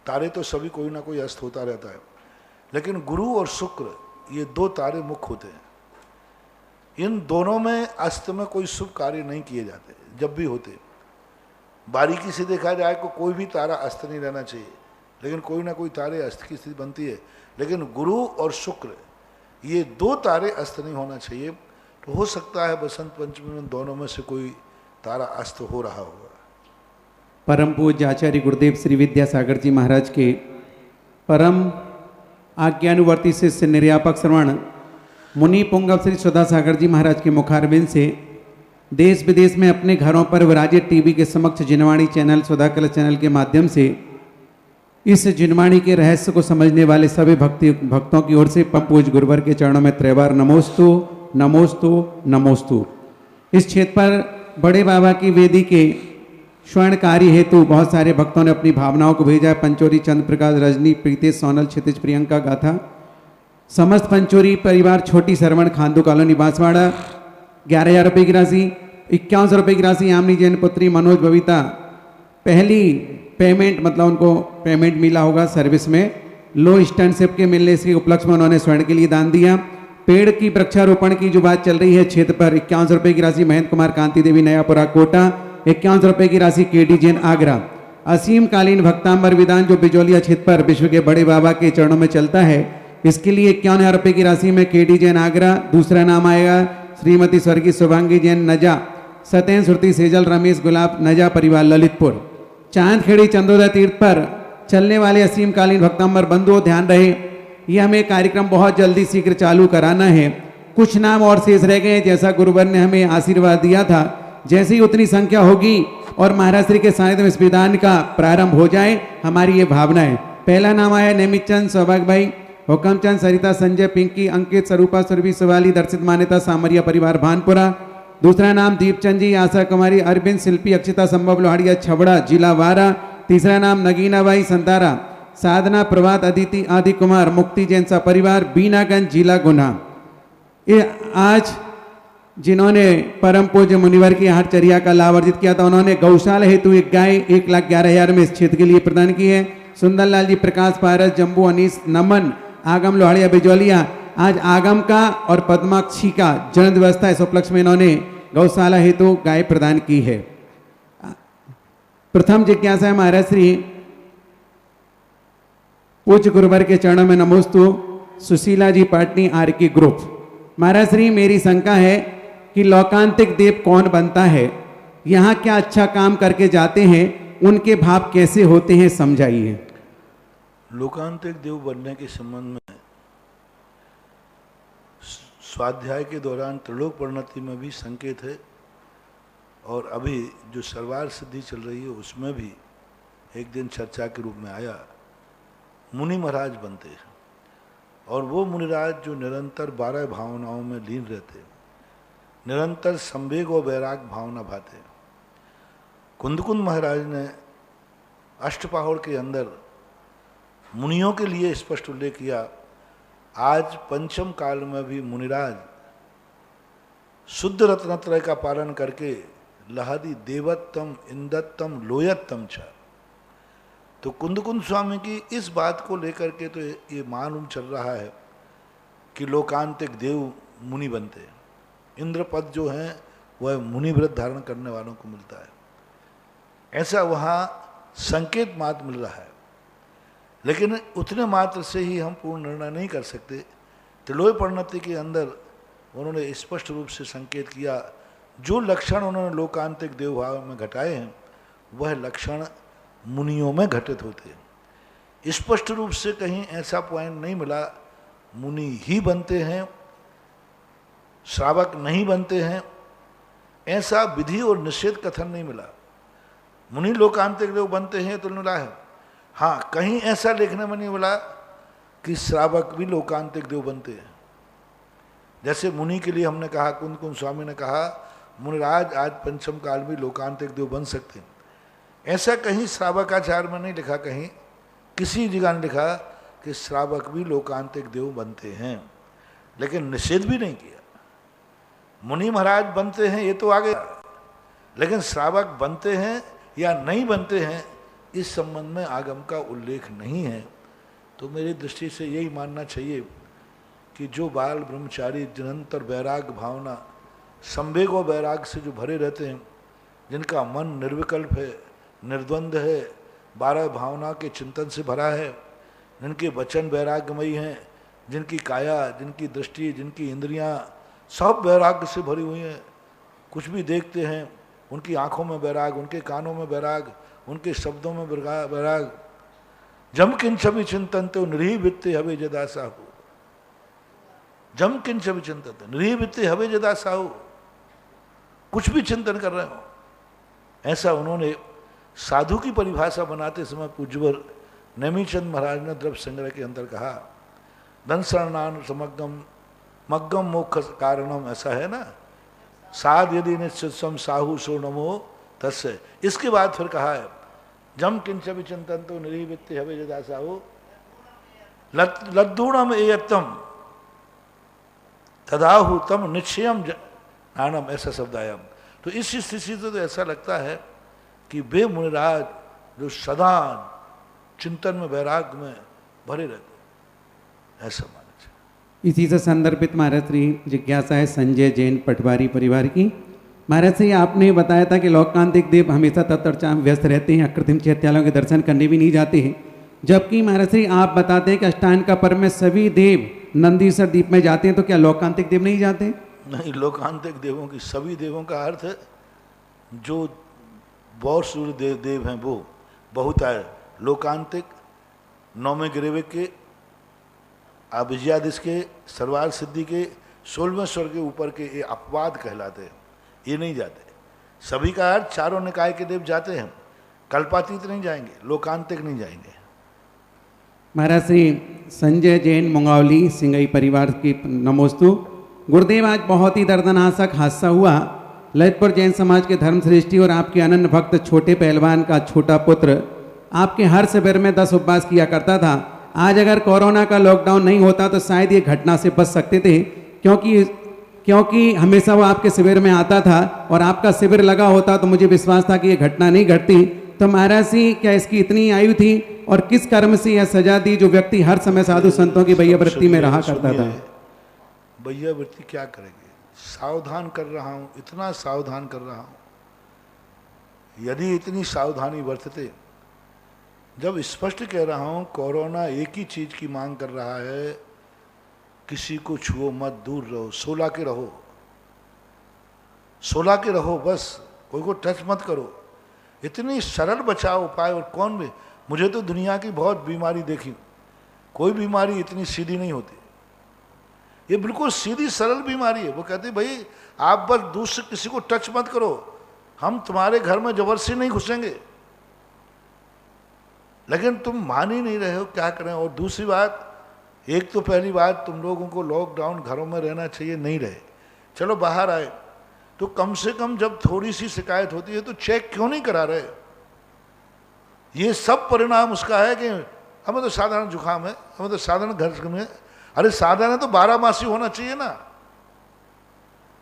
तारे तो सभी कोई ना कोई अस्त होता रहता है, लेकिन गुरु और शुक्र ये 2 तारे मुख्य होते हैं। इन दोनों में अस्त में कोई शुभ कार्य नहीं किए जाते। जब भी होते बारीकी से देखा जाए तो कोई भी तारा अस्त नहीं रहना चाहिए, लेकिन कोई ना कोई तारे अस्त की स्थिति बनती है। लेकिन गुरु और शुक्र ये 2 तारे अस्त नहीं होना चाहिए। तो हो सकता है बसंत पंचमी में दोनों में से कोई तारा अस्त हो रहा होगा। परम पूज्य आचार्य गुरुदेव श्री विद्यासागर जी महाराज के परम आज्ञानुवर्ती शिष्य निर्यापक श्रवण मुनि पुंगव श्री सुधा सागर जी महाराज के मुखारबिंद से देश विदेश में अपने घरों पर विराजित टीवी के समक्ष जिनवाणी चैनल सुधा कलश चैनल के माध्यम से इस जिनवाणी के रहस्य को समझने वाले सभी भक्तों की ओर से परम पूज्य गुरुवर के चरणों में त्रैवार नमोस्तु नमोस्तु नमोस्तु। इस क्षेत्र पर बड़े बाबा की वेदी के स्वर्ण कार्य हेतु बहुत सारे भक्तों ने अपनी भावनाओं को भेजा है। पंचोरी चंद्र प्रकाश, रजनी, प्रीतेश, सोनल, क्षितिज, प्रियंका, गाथा, समस्त पंचोरी परिवार, छोटी सरवण, खांदू कॉलोनी, बांसवाड़ा 11,000 रुपये की राशि, 5100 रुपये की राशि यामिनी जैन पुत्री, मनोज, बबीता पहली पेमेंट मतलब उनको पेमेंट मिला होगा सर्विस में, लो स्टैंडशिप के मिलने के उपलक्ष्य में उन्होंने स्वर्ण के लिए दान दिया। पेड़ की वृक्षारोपण की जो बात चल रही है क्षेत्र पर 5100 रुपये की राशि महेंद्र कुमार, कांति देवी, नयापुरा, कोटा 5100 रुपये की राशि केडी जैन, आगरा। असीम कालीन भक्तांबर विधान जो बिजौलिया क्षेत्र पर विश्व के बड़े बाबा के चरणों में चलता है, इसके लिए 51,000 रुपये की राशि में केडी जैन, आगरा। दूसरा नाम आएगा श्रीमती स्वर्गीय शुभांगी जैन, नजा, सत्येन सुरती, सेजल, रमेश, गुलाब, नजा परिवार, ललितपुर। चांदखेड़ी चंदोदय तीर्थ पर चलने वाले असीम कालीन भक्तांबर बंधुओं ध्यान रहे ये हमें कार्यक्रम बहुत जल्दी शीघ्र चालू कराना है। कुछ नाम और शेष रह गए हैं, जैसा गुरुवर ने हमें आशीर्वाद दिया था। जैसे ही उतनी संख्या होगी और महाराज श्री के सानिध्य में इस विधान का प्रारंभ हो जाए, हमारी ये भावना है। पहला नाम आया नेमित चंद, सौभाग्य भाई, हुकम चंद, सरिता, संजय, पिंकी, अंकित, स्वरूपा, सुरभि, शिवाली, दर्शित, मान्यता, सामरिया परिवार भानपुरा। दूसरा नाम दीपचंद जी, आशा कुमारी, अरविंद, शिल्पी, अक्षिता, संभव, लोहाड़िया, छबड़ा, जिला वारा। तीसरा नाम नगीना बाई, संतारा, साधना, प्रभात, अदिति, आदि कुमार, मुक्ति जैन सा परिवार, बीनागंज, जिला गुना। ये आज जिन्होंने परम पूज्य मुनिवर की आहारचर्या का लाभ अर्जित किया था, उन्होंने गौशाला हेतु एक गाय 1,11,000 में इस क्षेत्र के लिए प्रदान की है। सुंदरलाल जी, प्रकाश, पारस, जम्बू, अनीस, नमन, आगम, लोहाड़िया, बिजौलिया। आज आगम का और पद्माक्षी का जन्म दिवस था, इस उपलक्ष्य में इन्होंने गौशाला हेतु गाय प्रदान की है। प्रथम जिज्ञासा है महाराज श्री पूज्य गुरुवर के चरणों में नमोस्तु। सुशीला जी, पाटनी, आर के ग्रुप। महाराज श्री, मेरी शंका है कि लौकांतिक देव कौन बनता है, यहाँ क्या अच्छा काम करके जाते हैं, उनके भाव कैसे होते हैं, समझाइए। लोकांतिक देव बनने के संबंध में स्वाध्याय के दौरान त्रिलोक परिणति में भी संकेत है, और अभी जो सर्वार सिद्धि चल रही है उसमें भी एक दिन चर्चा के रूप में आया। मुनि महाराज बनते हैं, और वो मुनिराज जो निरंतर 12 भावनाओं में लीन रहते, निरंतर संवेग और वैराग भावना भाते। कुंदकुंद महाराज ने अष्टपहड़ के अंदर मुनियों के लिए स्पष्ट उल्लेख किया। आज पंचम काल में भी मुनिराज शुद्ध रत्नत्रय का पालन करके लहादी देवत्तम, इंदत्तम, लोयत्तम छ। तो कुंदकुंद स्वामी की इस बात को लेकर के तो ये मालूम चल रहा है कि लोकांतिक देव मुनि बनते हैं। इंद्र पद जो है वह मुनि व्रत धारण करने वालों को मिलता है, ऐसा वहाँ संकेत मात्र मिल रहा है। लेकिन उतने मात्र से ही हम पूर्ण निर्णय नहीं कर सकते। त्रिलोक परिणति के अंदर उन्होंने स्पष्ट रूप से संकेत किया, जो लक्षण उन्होंने लोकांतिक देव भाव में घटाए हैं वह लक्षण मुनियों में घटित होते हैं। स्पष्ट रूप से कहीं ऐसा पॉइंट नहीं मिला मुनि ही बनते हैं, श्रावक नहीं बनते हैं, ऐसा विधि और निषेध कथन नहीं मिला। मुनि लोकांतिक देव बनते हैं तो मिला है, हाँ कहीं ऐसा लिखने में नहीं मिला कि श्रावक भी लोकांतिक देव बनते हैं। जैसे मुनि के लिए हमने कहा, कुंदकुंद स्वामी ने कहा मुनिराज आज पंचम काल में लोकांतिक देव बन सकते हैं, ऐसा कहीं श्रावकाचार में नहीं लिखा, कहीं किसी जगह ने लिखा कि श्रावक भी लोकांतिक देव बनते हैं, लेकिन निषेध भी नहीं किया। मुनि महाराज बनते हैं ये तो आगे, लेकिन श्रावक बनते हैं या नहीं बनते हैं इस संबंध में आगम का उल्लेख नहीं है। तो मेरी दृष्टि से यही मानना चाहिए कि जो बाल ब्रह्मचारी निरंतर वैराग भावना, संवेग और वैराग से जो भरे रहते हैं, जिनका मन निर्विकल्प है, निर्द्वंद है, 12 भावना के चिंतन से भरा है, जिनके वचन वैराग्यमयी हैं, जिनकी काया, जिनकी दृष्टि, जिनकी इंद्रियां सब वैराग्य से भरी हुई हैं, कुछ भी देखते हैं उनकी आंखों में वैराग, उनके कानों में वैराग, उनके शब्दों में वैराग। जम किंचभी चिंतनते निरीह वित्ते हवे जदा साहू, जम किंचभी चिंतनते निरीह वित्ते हवे जदा साहू, कुछ भी चिंतन कर रहे हो। ऐसा उन्होंने साधु की परिभाषा बनाते समय पूज्यवर नेमीचंद महाराज ने द्रव्य संग्रह के अंदर कहा, धन शरणान समग्गम मग्गम मोक्ष कारणम, ऐसा है ना, साध यदि निश्चित साहू सो नमो तस्य। इसके बाद फिर कहा है जम किंच विचिंतन तो निरीवित्ते हवे जदा साहू लद्दूणम एयत्तम तदाहु तम निश्चयम ज्ञानम, ऐसा शब्द आया। तो इस स्थिति से तो ऐसा लगता है कि वे मुनिराज जो सदा चिंतन में वैराग में भरे रहते, ऐसा माना चाहिए। इसी से संदर्भित महाराज श्री जिज्ञासा है संजय जैन पटवारी परिवार की। महाराज श्री आपने बताया था कि लोकांतिक देव हमेशा तत्चर्चा में व्यस्त रहते हैं, अकृत्रिम चैत्यालयों के दर्शन करने भी नहीं जाते हैं, जबकि महाराज श्री आप बताते हैं कि अष्टांग का पर्व में सभी देव नंदीसर द्वीप में जाते हैं, तो क्या लोकांतिक देव नहीं जाते? नहीं, लोकांतिक देवों की सभी देवों का अर्थ है जो बहुत सूर्य देव हैं वो बहुत है। लोकांतिक नौवें गिरेवे के आप विजयादिश के सरवार सिद्धि के 16वें स्वर के ऊपर के ये अपवाद कहलाते हैं, ये नहीं जाते। सभी का अर्थ चारों निकाय के देव जाते हैं, कल्पातीत नहीं जाएंगे, लोकांतिक नहीं जाएंगे। महाराज श्री संजय जैन मुंगावली सिंगई परिवार की नमोस्तु। गुरुदेव, आज बहुत ही दर्दनाशक हादसा हुआ। ललितपुर जैन समाज के धर्म श्रेष्ठी और आपके अनन्य भक्त छोटे पहलवान का छोटा पुत्र आपके हर शिविर में 10 उपवास किया करता था। आज अगर कोरोना का लॉकडाउन नहीं होता तो शायद ये घटना से बच सकते थे, क्योंकि हमेशा वो आपके शिविर में आता था और आपका शिविर लगा होता तो मुझे विश्वास था कि ये घटना नहीं घटती। तो महाराज जी, क्या इसकी इतनी आयु थी और किस कर्म से यह सजा दी जो व्यक्ति हर समय साधु संतों की भैयावृत्ति में रहा करता था? भैयावृत्ति क्या करेंगे? सावधान कर रहा हूं, इतना सावधान कर रहा हूं। यदि इतनी सावधानी बरतते, जब स्पष्ट कह रहा हूं कोरोना एक ही चीज की मांग कर रहा है, किसी को छुओ मत, दूर रहो, 16 के रहो, 16 के रहो, बस कोई को टच मत करो। इतनी सरल बचाव उपाय। और कौन भी, मुझे तो दुनिया की बहुत बीमारी देखी, कोई बीमारी इतनी सीधी नहीं होती। ये बिल्कुल सीधी सरल बीमारी है। वो कहते भाई आप बस दूसरे किसी को टच मत करो, हम तुम्हारे घर में जबरदस्ती नहीं घुसेंगे। लेकिन तुम मान ही नहीं रहे हो, क्या करें। और दूसरी बात, एक तो पहली बात तुम लोगों को लॉकडाउन घरों में रहना चाहिए, नहीं रहे, चलो बाहर आए तो कम से कम जब थोड़ी सी शिकायत होती है तो चेक क्यों नहीं करा रहे। ये सब परिणाम उसका है कि हमें तो साधारण जुकाम है, हमें तो साधारण घर में, अरे साधारण तो 12 मासी होना चाहिए ना।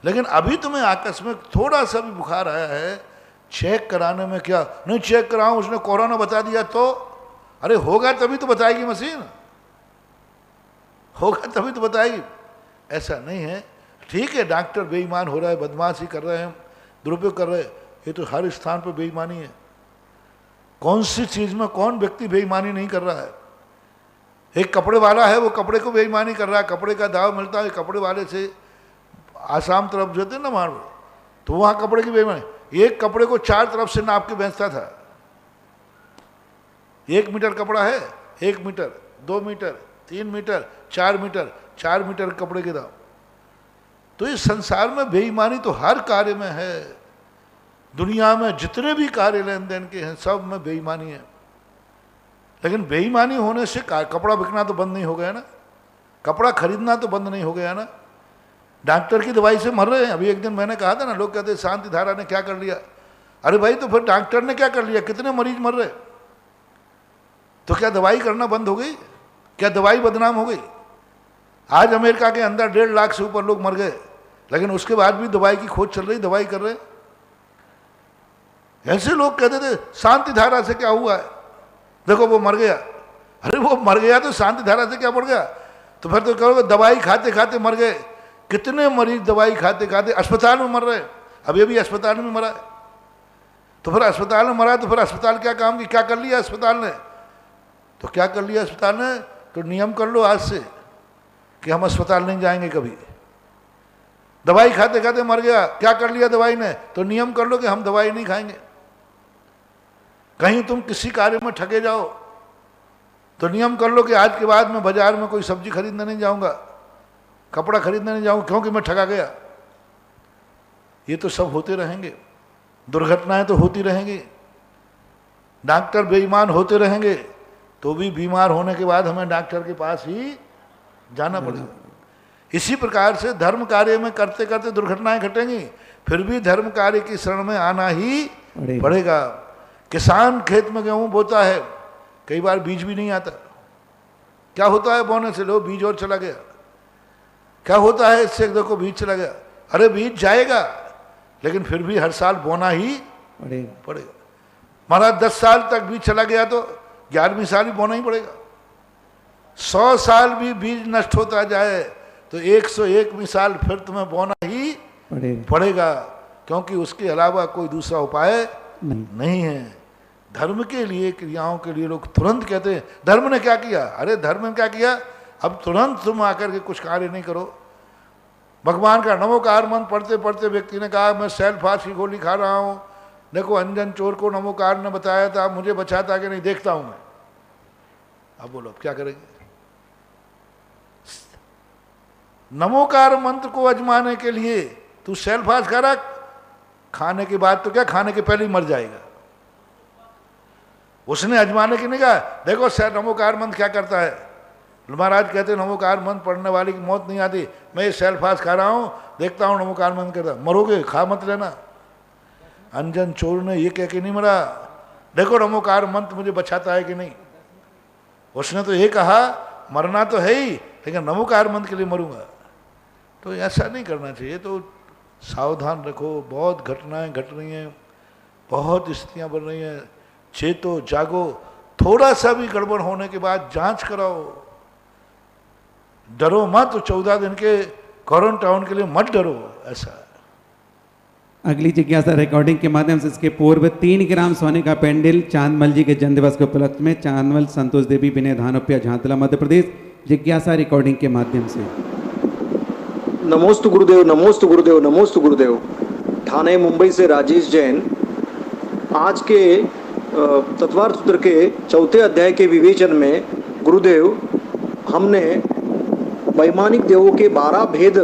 लेकिन अभी तुम्हें आकस्मिक थोड़ा सा भी बुखार आया है, चेक कराने में क्या नहीं चेक कराऊं, उसने कोरोना बता दिया तो, अरे होगा तभी तो बताएगी मशीन, होगा तभी तो बताएगी। ऐसा नहीं है। ठीक है, डॉक्टर बेईमान हो रहा है, बदमाशी कर रहे हैं, दुरुपयोग कर रहे हैं, ये तो हर स्थान पर बेईमानी है। कौन सी चीज में कौन व्यक्ति बेईमानी नहीं कर रहा है। एक कपड़े वाला है, वो कपड़े को बेईमानी कर रहा है, कपड़े का दाव मिलता है कपड़े वाले से, आसाम तरफ जो थे ना मार, तो वहां कपड़े की बेईमानी। एक कपड़े को 4 तरफ से नाप के बेचता था। 1 मीटर कपड़ा है, 1 metre, 2 metre, 3 metre, 4 metre, 4 metre कपड़े के दाम। तो इस संसार में बेईमानी तो हर कार्य में है। दुनिया में जितने भी कार्य लेन देन के हैं सब में बेईमानी है। लेकिन बेईमानी होने से कपड़ा बिकना तो बंद नहीं हो गया ना, कपड़ा खरीदना तो बंद नहीं हो गया ना। डॉक्टर की दवाई से मर रहे हैं। अभी एक दिन मैंने कहा था ना, लोग कहते शांति धारा ने क्या कर लिया। अरे भाई, तो फिर डॉक्टर ने क्या कर लिया? कितने मरीज मर रहे, तो क्या दवाई करना बंद हो गई? क्या दवाई बदनाम हो गई? आज अमेरिका के अंदर 1.5 लाख से ऊपर लोग मर गए, लेकिन उसके बाद भी दवाई की खोज चल रही, दवाई कर रहे। ऐसे लोग कहते थे शांति धारा से क्या हुआ है, देखो वो मर गया। अरे वो मर गया तो शांति धारा से क्या बढ़ गया? तो फिर तो कहोगे दवाई खाते खाते मर गए। कितने मरीज दवाई खाते खाते अस्पताल में मर रहे। अब ये भी अस्पताल में मरा है। तो फिर अस्पताल में मरा, तो फिर अस्पताल क्या काम की, क्या कर लिया अस्पताल ने? तो क्या कर लिया अस्पताल ने? तो नियम कर लो आज से कि हम अस्पताल नहीं जाएंगे कभी। दवाई खाते खाते मर गया, क्या कर लिया दवाई ने? तो नियम कर लो कि हम दवाई नहीं खाएंगे। कहीं तुम किसी कार्य में ठगे जाओ तो नियम कर लो कि आज के बाद मैं बाजार में कोई सब्जी खरीदने नहीं जाऊंगा, कपड़ा खरीदने नहीं जाऊंगा, क्योंकि मैं ठगा गया। ये तो सब होते रहेंगे, दुर्घटनाएं तो होती रहेंगी, डॉक्टर बेईमान होते रहेंगे, तो भी बीमार होने के बाद हमें डॉक्टर के पास ही जाना पड़ेगा। इसी प्रकार से धर्म कार्य में करते करते दुर्घटनाएं घटेंगी, फिर भी धर्म कार्य की शरण में आना ही पड़ेगा। किसान खेत में गेहूं बोता है, कई बार बीज भी नहीं आता। क्या होता है बोने से? लो बीज और चला गया। क्या होता है इससे? देखो बीज चला गया। अरे बीज जाएगा, लेकिन फिर भी हर साल बोना ही पड़ेगा। महाराज 10 साल तक बीज चला गया तो 11वीं साल भी बोना ही पड़ेगा। 100 साल भी बीज नष्ट होता जाए तो 101वीं साल फिर तुम्हें बोना ही पड़ेगा, क्योंकि उसके अलावा कोई दूसरा उपाय नहीं है। धर्म के लिए, क्रियाओं के लिए लोग तुरंत कहते हैं धर्म ने क्या किया। अरे धर्म ने क्या किया? अब तुरंत तुम आकर के कुछ कार्य नहीं करो। भगवान का नमोकार मंत्र पढ़ते पढ़ते व्यक्ति ने कहा मैं सेल्फास की गोली खा रहा हूं, देखो अंजन चोर को नमोकार ने बताया था, मुझे बचाता कि नहीं देखता हूं मैं। अब बोलो अब क्या करेंगे? नमोकार मंत्र को अजमाने के लिए तू सेल्फास करा, खाने के बाद तो क्या, खाने के पहले ही मर जाएगा। उसने अजमाने की नहीं कहा, देखो नमोकार मंत्र क्या करता है। महाराज कहते नमोकार मंत्र पढ़ने वाले की मौत नहीं आती। मैं ये सेल्फास खा रहा हूँ, देखता हूँ नमोकार मंत्र करता, मरोगे, खा मत लेना। अंजन चोर ने ये कह के नहीं मरा, देखो नमोकार मंत्र मुझे बचाता है कि नहीं। उसने तो ये कहा मरना तो है ही, लेकिन नमोकार मंत्र के लिए मरूंगा। तो ऐसा नहीं करना चाहिए। तो सावधान रखो, बहुत घटनाएं घट रही हैं, बहुत स्थितियां बन रही हैं। चेतो जागो, थोड़ा सा भी गड़बड़ होने के बाद जांच कराओ, डरो मत। 14 दिन के क्वारंटाइन के लिए मत डरो। ऐसा अगली जिज्ञासा रिकॉर्डिंग के माध्यम से इसके पूर्व 3 ग्राम सोने का पेंडल चांदमल जी के जन्म दिवस के उपलक्ष्य में चांदमल संतोष देवी विनय धानोपिया झांतला मध्य प्रदेश, जिज्ञासा रिकॉर्डिंग के माध्यम से। नमोस्तु गुरुदेव, नमोस्तु गुरुदेव, नमोस्तु गुरुदेव। ठाणे मुंबई से राजेश जैन। आज के तत्वार्थ सूत्र के 4थे अध्याय के विवेचन में गुरुदेव हमने वैमानिक देवों के 12 भेद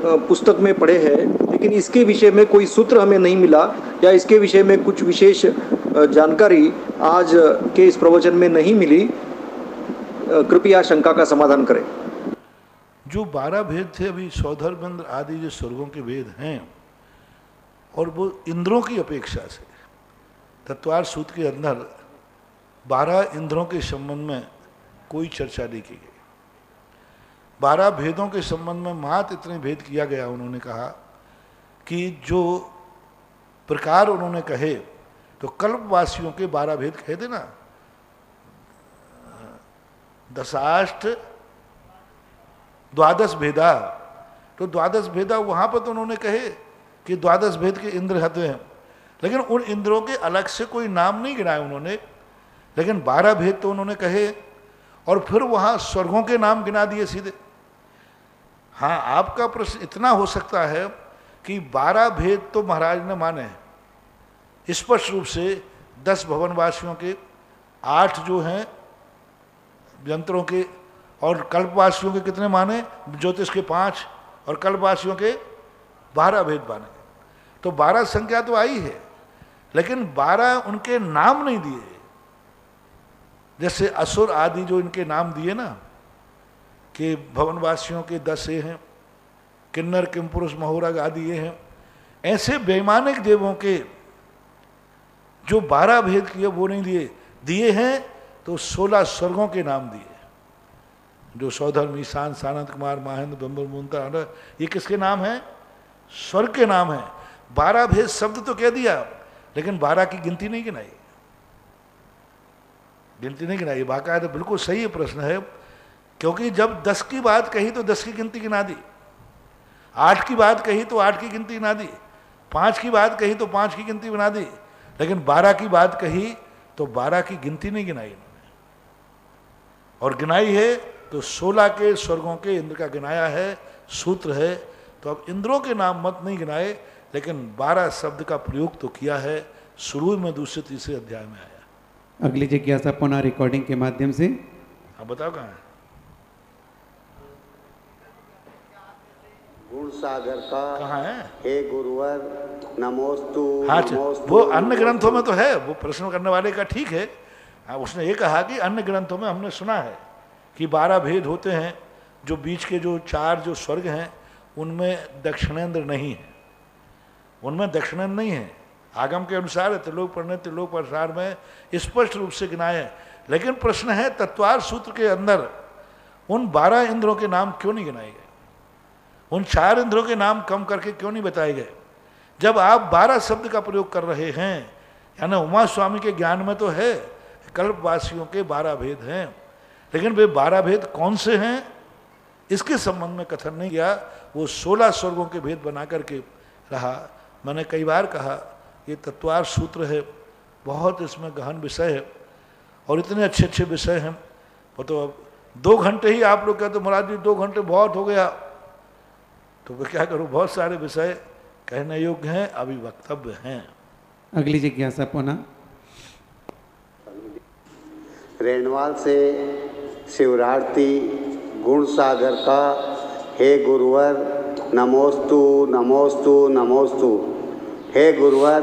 पुस्तक में पढ़े हैं, लेकिन इसके विषय में कोई सूत्र हमें नहीं मिला या इसके विषय में कुछ विशेष जानकारी आज के इस प्रवचन में नहीं मिली। कृपया शंका का समाधान करें। जो 12 भेद थे अभी सौधर्मेंद्र आदि जो स्वर्गों के भेद हैं, और वो इंद्रों की अपेक्षा से तत्वार्थ सूत्र के अंदर 12 इंद्रों के संबंध में कोई चर्चा नहीं की गई। 12 भेदों के संबंध में मात्र इतने भेद किया गया। उन्होंने कहा कि जो प्रकार उन्होंने कहे, तो कल्पवासियों के 12 भेद कहे थे ना, दशाष्ट 12 भेदा। तो 12 भेदा वहां पर तो उन्होंने कहे कि 12 भेद के इंद्र हते हैं, लेकिन उन इंद्रों के अलग से कोई नाम नहीं गिनाए उन्होंने। लेकिन 12 भेद तो उन्होंने कहे, और फिर वहां स्वर्गों के नाम गिना दिए सीधे। हाँ, आपका प्रश्न इतना हो सकता है कि 12 भेद तो महाराज ने माने हैं स्पष्ट रूप से। 10 भवनवासियों के, 8 जो हैं यंत्रों के, और कल्पवासियों के कितने माने, ज्योतिष के 5, और कल्पवासियों के 12 भेद माने। तो 12 संख्या तो आई है, लेकिन 12 उनके नाम नहीं दिए। जैसे असुर आदि जो इनके नाम दिए ना, कि भवनवासियों के 10 ये हैं, किन्नर किमपुरुष महोरग आदि ये हैं, ऐसे वैमानिक देवों के जो 12 भेद किए वो नहीं दिए। दिए हैं तो 16 स्वर्गों के नाम दिए, जो सौधर्म, ईशान, सानंद कुमार, महेंद्र, बम्बर, मुंता, ये किसके नाम हैं? स्वर्ग के नाम हैं। 12 भेद शब्द तो कह दिया, लेकिन 12 की गिनती नहीं गिनाई, गिनती नहीं गिनाई। बाकायदा बिल्कुल सही प्रश्न है, क्योंकि जब 10 की बात कही तो 10 की गिनती गिना दी, 8 की बात कही तो 8 की गिनती गिना दी, 5 की बात कही तो 5 की गिनती बना दी, लेकिन 12 की बात कही तो 12 की गिनती नहीं गिनाई इन्होंने। और गिनाई है तो 16 के स्वर्गों के इंद्र का गिनाया है, सूत्र है। तो अब इंद्रों के नाम मत नहीं गिनाए, लेकिन 12 शब्द का प्रयोग तो किया है, शुरू में दूसरे तीसरे अध्याय में आया। अगली जिज्ञासा पुनः रिकॉर्डिंग के माध्यम से। हाँ, बताओ कहाँ है? गुण सागर का कहाँ है? हे गुरुवर नमोस्तु। हाँ, नमोस्तु, वो अन्य ग्रंथों में तो है, वो प्रश्न करने वाले का ठीक है। हाँ, उसने ये कहा कि अन्य ग्रंथों में हमने सुना है कि 12 भेद होते हैं, जो बीच के जो 4 जो स्वर्ग हैं उनमें दक्षिणेंद्र नहीं है, उनमें दक्षिणेंद्र नहीं है। आगम के अनुसार त्रिलोक पढ़ने, त्रिलोक प्रसार में स्पष्ट रूप से गिनाए हैं। लेकिन प्रश्न है तत्वार्थ सूत्र के अंदर उन 12 इंद्रों के नाम क्यों नहीं गिनाए गए, उन 4 इंद्रों के नाम कम करके क्यों नहीं बताए गए? जब आप 12 शब्द का प्रयोग कर रहे हैं, यानी उमा स्वामी के ज्ञान में तो है कल्पवासियों के 12 भेद हैं, लेकिन वे 12 भेद कौन से हैं इसके संबंध में कथन नहीं किया। वो 16 स्वर्गों के भेद बना करके रहा। मैंने कई बार कहा ये तत्वार्थ सूत्र है, बहुत इसमें गहन विषय है, और इतने अच्छे अच्छे विषय हैं। वो तो अब 2 घंटे ही आप लोग कहते महाराज जी 2 घंटे बहुत हो गया, तो मैं क्या करूं, बहुत सारे विषय कहने योग्य हैं, अभी वक्तव्य हैं। अगली जिज्ञासा पुनः रेणवाल से शिवरार्थी गुण सागर का हे गुरुवर नमोस्तु नमोस्तु नमोस्तु। हे गुरुवर,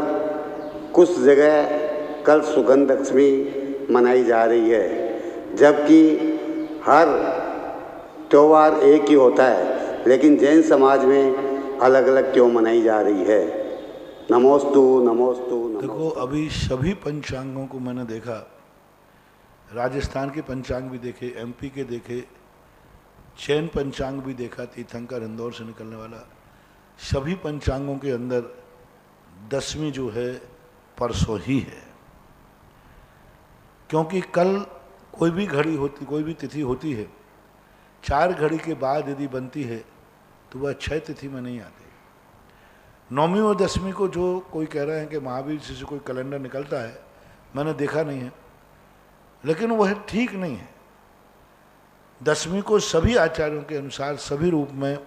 कुछ जगह कल सुगंध दशमी मनाई जा रही है, जबकि हर त्यौहार एक ही होता है, लेकिन जैन समाज में अलग अलग क्यों मनाई जा रही है? नमोस्तु नमोस्तु नमोस्तु। देखो, अभी सभी पंचांगों को मैंने देखा, राजस्थान के पंचांग भी देखे, एमपी के देखे, जैन पंचांग भी देखा, तीर्थंकर इंदौर से निकलने वाला। सभी पंचांगों के अंदर दसवीं जो है परसों ही है, क्योंकि कल कोई भी घड़ी होती, कोई भी तिथि होती है, 4 घड़ी के बाद यदि बनती है तो वह 6 तिथि में नहीं आती। नौवीं और 10वीं को जो कोई कह रहे हैं कि महावीर से कोई कैलेंडर निकलता है, मैंने देखा नहीं है, लेकिन वह ठीक नहीं है। 10वीं को सभी आचार्यों के अनुसार सभी रूप में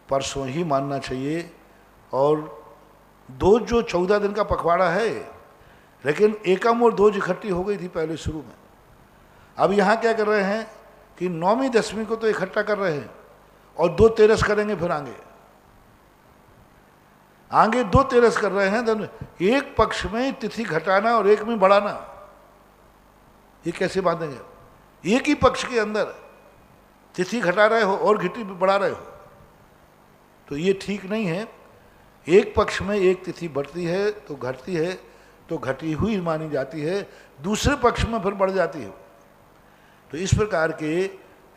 परसों ही मानना चाहिए। और दो जो 14 दिन का पखवाड़ा है, लेकिन एकम और दोज इकट्ठी हो गई थी पहले शुरू में। अब यहाँ क्या कर रहे हैं कि 9वीं 10वीं को तो इकट्ठा कर रहे हैं और 2 तेरस करेंगे, फिर आगे 2 तेरस कर रहे हैं। तो एक पक्ष में तिथि घटाना और एक में बढ़ाना, ये कैसे बांधेंगे? एक ही पक्ष के अंदर तिथि घटा रहे हो और घटी बढ़ा रहे हो, तो ये ठीक नहीं है। एक पक्ष में एक तिथि बढ़ती है तो घटती है, तो घटी हुई मानी जाती है, दूसरे पक्ष में फिर बढ़ जाती है। तो इस प्रकार के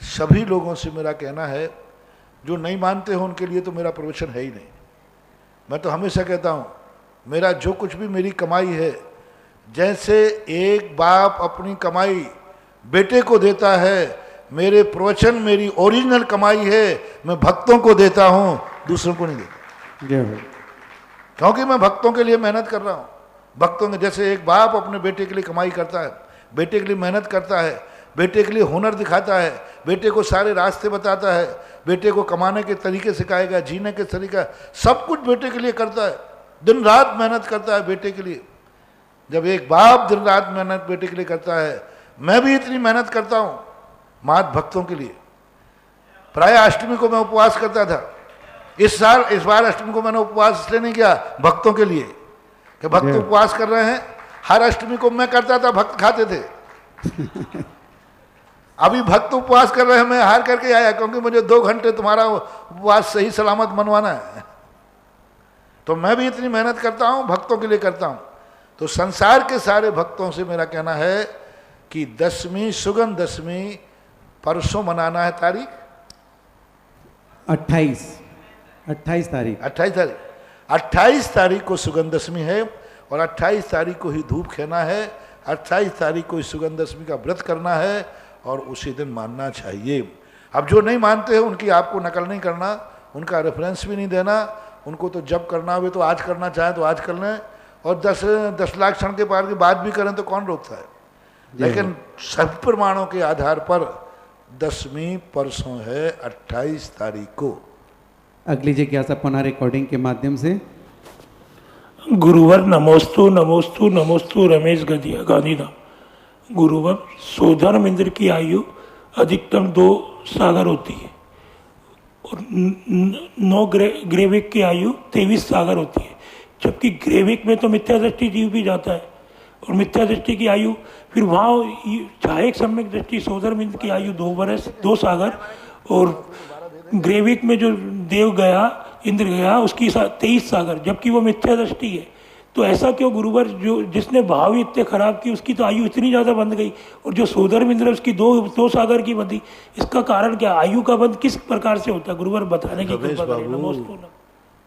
सभी लोगों से मेरा कहना है, जो नहीं मानते हो उनके लिए तो मेरा प्रवचन है ही नहीं। मैं तो हमेशा कहता हूँ, मेरा जो कुछ भी मेरी कमाई है, जैसे एक बाप अपनी कमाई बेटे को देता है, मेरे प्रवचन मेरी ओरिजिनल कमाई है, मैं भक्तों को देता हूँ, दूसरों को नहीं देता, क्योंकि मैं भक्तों के लिए मेहनत कर रहा हूँ। भक्तों के जैसे एक बाप अपने बेटे के लिए कमाई करता है, बेटे के लिए मेहनत करता है, बेटे के लिए हुनर दिखाता है, बेटे को सारे रास्ते बताता है, बेटे को कमाने के तरीके सिखाएगा, जीने के तरीका, सब कुछ बेटे के लिए करता है, दिन रात मेहनत करता है बेटे के लिए। जब एक बाप दिन रात मेहनत बेटे के लिए करता है, मैं भी इतनी मेहनत करता हूँ मात भक्तों के लिए। प्राय अष्टमी को मैं उपवास करता था, इस बार अष्टमी को मैंने उपवास इसलिए नहीं किया, भक्तों के लिए, कि भक्त उपवास कर रहे हैं। हर अष्टमी को मैं करता था, भक्त खाते थे। अभी भक्त उपवास कर रहे हैं, मैं हार करके आया, क्योंकि मुझे 2 घंटे तुम्हारा उपवास सही सलामत मनवाना है। तो मैं भी इतनी मेहनत करता हूँ, भक्तों के लिए करता हूँ। तो संसार के सारे भक्तों से मेरा कहना है कि 10वीं सुगंध दशमी परसों मनाना है। तारीख 28 तारीख 28 तारीख को सुगंध दशमी है, और 28 तारीख को ही धूप खेना है, 28 तारीख को ही सुगंध दशमी का व्रत करना है, और उसी दिन मानना चाहिए। अब जो नहीं मानते हैं उनकी आपको नकल नहीं करना, उनका रेफरेंस भी नहीं देना। उनको तो जब करना हो तो आज करना चाहें तो आज कर लें, और 10 लाख क्षण के पार की बात भी करें तो कौन रोकता है। लेकिन सब प्रमाणों के आधार पर 10वीं परसों है, 28 तारीख को। अगली जिज्ञासा पुनः रिकॉर्डिंग के माध्यम से। गुरुवर नमोस्तु नमोस्तु नमोस्तु रमेश गदिया गांधीधाम। गुरुवर, सोधर्म इंद्र की आयु अधिकतम 2 सागर होती है, और 9 ग्रेविक की आयु 23 सागर होती है, जबकि ग्रेविक में तो मिथ्या दृष्टि जीव भी जाता है, और मिथ्या दृष्टि की आयु फिर वहाँ छायक सम्यक दृष्टि सोधर्म इंद्र की आयु 2 बरस 2 सागर, और ग्रेविक में जो देव गया, इंद्र गया, उसकी 23 सागर, जबकि वो मिथ्या दृष्टि है। तो ऐसा क्यों गुरुवर? जो जिसने भाव इतने खराब की उसकी तो आयु इतनी ज़्यादा बंध गई, और जो सोधर्म इंद्र उसकी 2 सागर की बंधी। इसका कारण क्या? आयु का बंध किस प्रकार से होता है गुरुवर, बताने की कृपा करें। नमोस्तु।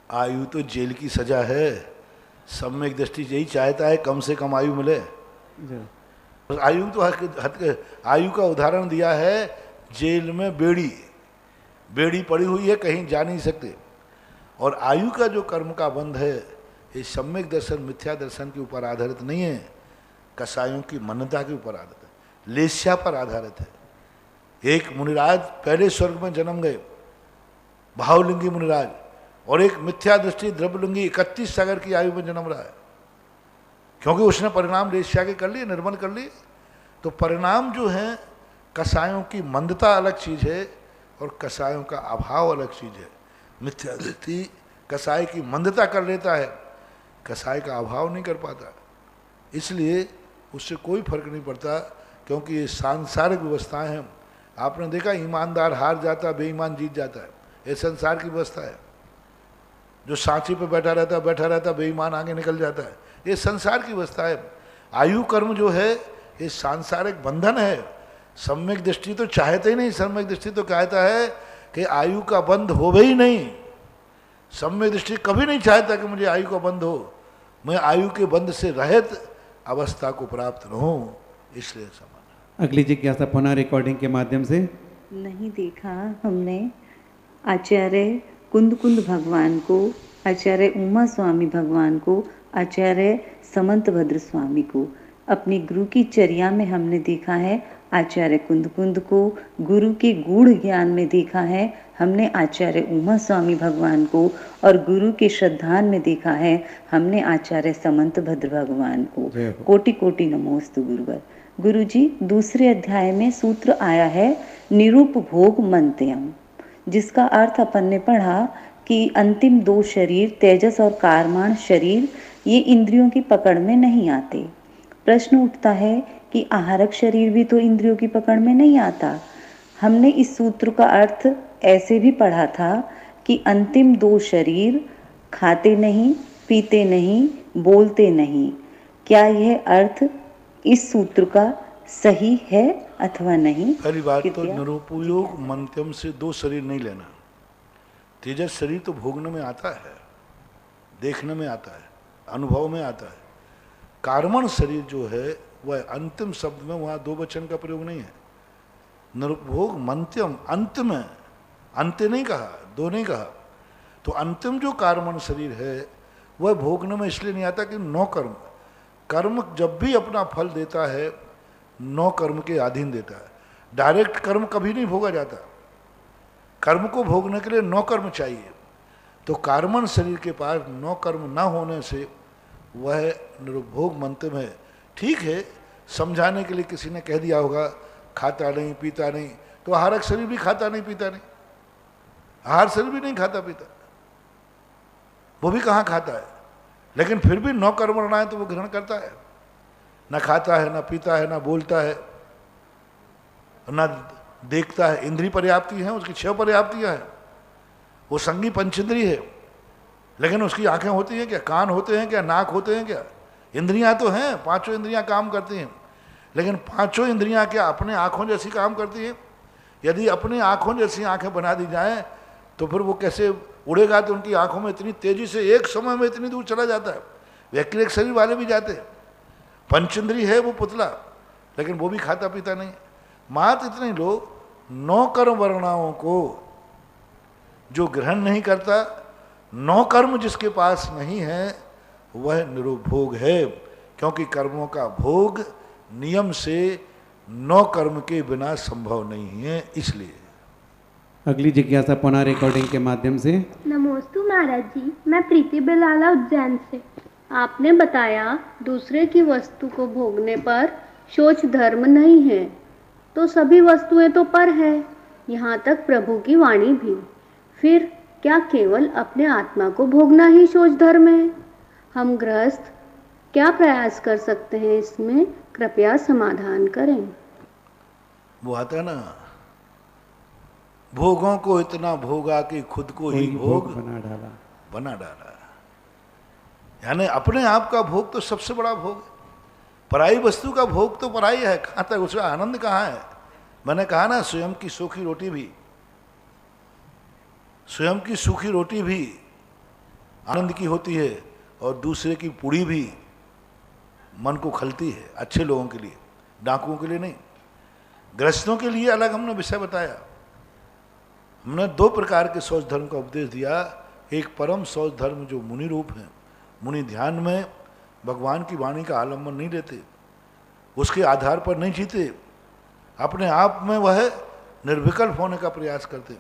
आयु तो जेल की सजा है। सम्यक दृष्टि यही चाहता है कम से कम आयु मिले। आयु तो आयु का उदाहरण दिया है, जेल में बेड़ी पड़ी हुई है, कहीं जा नहीं सकते। और आयु का जो कर्म का बंध है, ये सम्यक दर्शन मिथ्या दर्शन के ऊपर आधारित नहीं है, कसायों की मान्यता के ऊपर आधारित है, लेस्या पर आधारित है। एक मुनिराज पहले स्वर्ग में जन्म गए, भावलिंगी मुनिराज, और एक मिथ्या दृष्टि द्रव्यलिंगी 31 सागर की आयु में जन्म रहा है, क्योंकि उसने परिणाम लेस्या के कर लिए, निर्मल कर लिए। तो परिणाम जो है, कसायों की मंदता अलग चीज है, और कसायों का अभाव अलग चीज़ है। मिथ्या दृष्टि कसाय की मंदता कर लेता है, कसाय का अभाव नहीं कर पाता, इसलिए उससे कोई फर्क नहीं पड़ता, क्योंकि ये सांसारिक व्यवस्थाएं हैं। आपने देखा ईमानदार हार जाता, बेईमान जीत जाता है, ये संसार की व्यवस्था है। जो सांची पे बैठा रहता बेईमान आगे निकल जाता है, ये संसार की व्यवस्था है। आयु कर्म जो है ये सांसारिक बंधन है। सम्यक दृष्टि तो चाहते ही नहीं, सम्यक दृष्टि तो कहता है कि आयु का बंध हो ही नहीं। सम्यक दृष्टि कभी नहीं चाहता कि मुझे आयु का बंध हो, मैं आयु के बंध से रहित अवस्था को प्राप्त न हो, इसलिए समान। अगली जिज्ञासा पुनः रिकॉर्डिंग के माध्यम से। नहीं देखा हमने आचार्य कुंद भगवान को, आचार्य उमा स्वामी भगवान को, आचार्य समंत भद्र स्वामी को अपनी गुरु की चर्या में हमने देखा है। आचार्य कुंद को गुरु के गूढ़ ज्ञान में देखा है हमने, आचार्य उमा स्वामी भगवान को, और गुरु के श्रद्धान में देखा है हमने आचार्य समंत भद्र भगवान को। कोटि कोटि नमोस्तु गुरुवर। गुरु जी, दूसरे अध्याय में सूत्र आया है निरूपभोग मंत्यम, जिसका अर्थ अपन ने पढ़ा कि अंतिम दो शरीर तेजस और कारमान शरीर ये इंद्रियों की पकड़ में नहीं आते। प्रश्न उठता है कि आहारक शरीर भी तो इंद्रियों की पकड़ में नहीं आता। हमने इस सूत्र का अर्थ ऐसे भी पढ़ा था कि अंतिम दो शरीर खाते नहीं, पीते नहीं, बोलते नहीं। क्या यह अर्थ इस सूत्र का सही है अथवा नहीं? पहली बात तो निरुपयोग मंत्यम से दो शरीर नहीं लेना। तेजस शरीर तो भोगने में आता है, देखने में आता है, अनुभव में आता है। कार्मण शरीर जो है वह अंतिम शब्द में, वहां दो वचन का प्रयोग नहीं है। निरुपभोग मंत्यम, अंत में, अंत्य नहीं कहा, दो नहीं कहा। तो अंतिम जो कार्मण शरीर है वह भोगने में इसलिए नहीं आता कि नौ कर्म, कर्म जब भी अपना फल देता है नौ कर्म के अधीन देता है। डायरेक्ट कर्म कभी नहीं भोगा जाता, कर्म को भोगने के लिए नौ कर्म चाहिए। तो कार्मण शरीर के पास नौ कर्म ना होने से वह निरुपभोग मंत्र में, ठीक है, समझाने के लिए किसी ने कह दिया होगा खाता नहीं पीता नहीं, तो आहारक शरीर भी खाता नहीं पीता नहीं, आहार शरीर भी नहीं खाता पीता, वो भी कहाँ खाता है, लेकिन फिर भी नौ कर्म रहना है तो वो ग्रहण करता है। ना खाता है, ना पीता है, ना बोलता है, ना देखता है। इंद्रिय पर्याप्ति है, उसकी 6 पर्याप्तियां हैं, वो संगी पंचेंद्रिय है, लेकिन उसकी आंखें होती हैं क्या, कान होते हैं क्या, नाक होते हैं क्या? इंद्रियां तो हैं, 5 इंद्रियां काम करती हैं, लेकिन 5 इंद्रियां क्या अपने आँखों जैसी काम करती हैं? यदि अपनी आँखों जैसी आंखें बना दी जाएं तो फिर वो कैसे उड़ेगा? तो उनकी आंखों में इतनी तेजी से एक समय में इतनी दूर चला जाता है। वैक्रिक शरीर वाले भी जाते हैं, पंचेंद्रिय है वो पुतला, लेकिन वो भी खाता पीता नहीं। मात्र इतने लोग 9 कर्म वर्णाओं को जो ग्रहण नहीं करता, 9 कर्म जिसके पास नहीं है वह निरुपभोग है, क्योंकि कर्मों का भोग नियम से 9 कर्म के बिना संभव नहीं है। इसलिए अगली जिज्ञासा पुनः रिकॉर्डिंग के माध्यम से। नमोस्तु महाराज जी, मैं प्रीति बेलाला उज्जैन से। आपने बताया दूसरे की वस्तु को भोगने पर शोच धर्म नहीं है, तो सभी वस्तुएं तो पर है, यहाँ तक प्रभु की वाणी भी। फिर क्या केवल अपने आत्मा को भोगना ही शोच धर्म है? हम गृहस्थ क्या प्रयास कर सकते हैं इसमें? कृपया समाधान करें। वो आता ना, भोगों को इतना भोगा कि खुद को ही भोग बना डाला। यानी अपने आप का भोग तो सबसे बड़ा भोग है, पराई वस्तु का भोग तो पराई है, कहाँ तक उसका आनंद कहाँ है? मैंने कहा ना, स्वयं की सूखी रोटी भी, स्वयं की सूखी रोटी भी आनंद की होती है, और दूसरे की पुड़ी भी मन को खलती है। अच्छे लोगों के लिए, डाकुओं के लिए नहीं। गृहस्थों के लिए अलग हमने विषय बताया। हमने 2 प्रकार के शौच धर्म का उपदेश दिया। एक परम शौच धर्म जो मुनि रूप है, मुनि ध्यान में भगवान की वाणी का आलम्बन नहीं लेते, उसके आधार पर नहीं जीते, अपने आप में वह निर्विकल्प होने का प्रयास करते।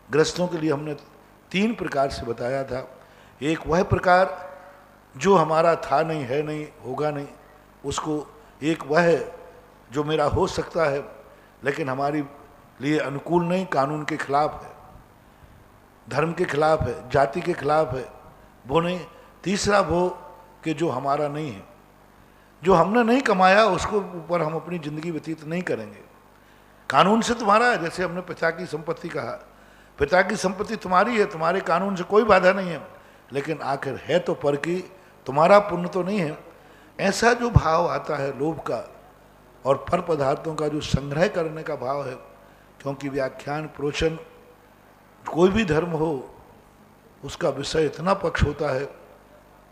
गृहस्थों के लिए हमने 3 प्रकार से बताया था। एक वह प्रकार जो हमारा था नहीं, है नहीं, होगा नहीं, उसको। एक वह जो मेरा हो सकता है, लेकिन हमारी लिए अनुकूल नहीं, कानून के खिलाफ है, धर्म के खिलाफ है, जाति के खिलाफ है, वो नहीं। तीसरा वो कि जो हमारा नहीं है, जो हमने नहीं कमाया उसको ऊपर हम अपनी ज़िंदगी व्यतीत नहीं करेंगे। कानून से तुम्हारा है, जैसे हमने पिता की संपत्ति कहा, पिता की संपत्ति तुम्हारी है, तुम्हारे कानून से कोई बाधा नहीं है, लेकिन आखिर है तो पर की, तुम्हारा पुण्य तो नहीं है। ऐसा जो भाव आता है लोभ का और पर पदार्थों का जो संग्रह करने का भाव है, क्योंकि व्याख्यान प्रवचन कोई भी धर्म हो उसका विषय इतना पक्ष होता है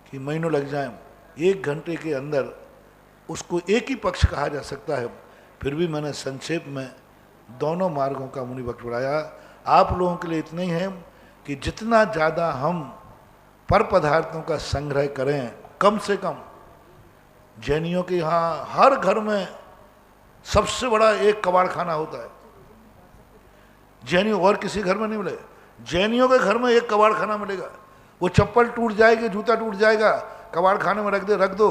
कि महीनों लग जाएं, 1 घंटे के अंदर उसको एक ही पक्ष कहा जा सकता है। फिर भी मैंने संक्षेप में दोनों मार्गों का मुनि वक्त बढ़ाया। आप लोगों के लिए इतना ही है कि जितना ज़्यादा हम पर पदार्थों का संग्रह करें, कम से कम जैनियों के यहाँ हर घर में सबसे बड़ा एक कबाड़ खाना होता है। जैनियों और किसी घर में नहीं मिले, जैनियों के घर में एक कबाड़ खाना मिलेगा। वो चप्पल टूट जाएगी, जूता टूट जाएगा, कबाड़ खाने में रख दो,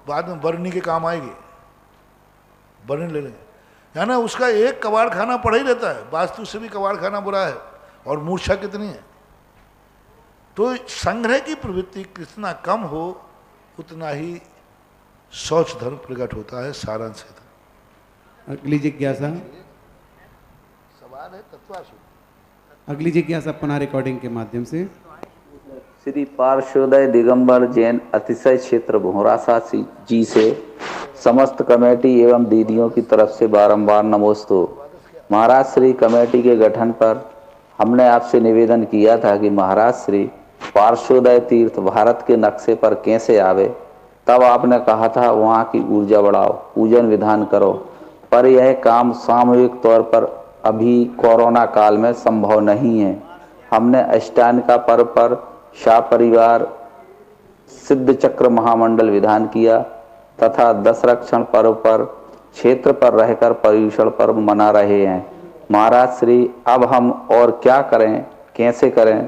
बाद में बरनी के काम आएगी, बरनी ले लेंगे। यानी उसका एक कबाड़ खाना पड़ा ही रहता है। वास्तु से भी कबाड़ खाना बुरा है, और मूर्छा कितनी है। तो संग्रह की प्रवृत्ति कितना कम हो उतना ही शौच धर्म प्रकट होता है। सारांश है। अगली जिज्ञासा, सवाल है तत्वासु। अगली जिज्ञासा पुनः रिकॉर्डिंग के माध्यम से। श्री पार्श्वोदय दिगंबर जैन अतिशय क्षेत्र भोरासा जी से समस्त कमेटी एवं दीदियों की तरफ से बारंबार नमोस्तु। महाराज श्री, कमेटी के गठन पर हमने आपसे निवेदन किया था कि महाराज श्री पार्श्वोदय तीर्थ भारत के नक्शे पर कैसे आवे, तब आपने कहा था वहाँ की ऊर्जा बढ़ाओ, पूजन विधान करो, पर यह काम सामूहिक तौर पर अभी कोरोना काल में संभव नहीं है। हमने अष्टान का पर्व पर शाह परिवार सिद्ध चक्र महामंडल विधान किया तथा दशरक्षण पर्व पर क्षेत्र पर रहकर पर्यूषण पर्व मना रहे हैं। महाराज श्री, अब हम और क्या करें, कैसे करें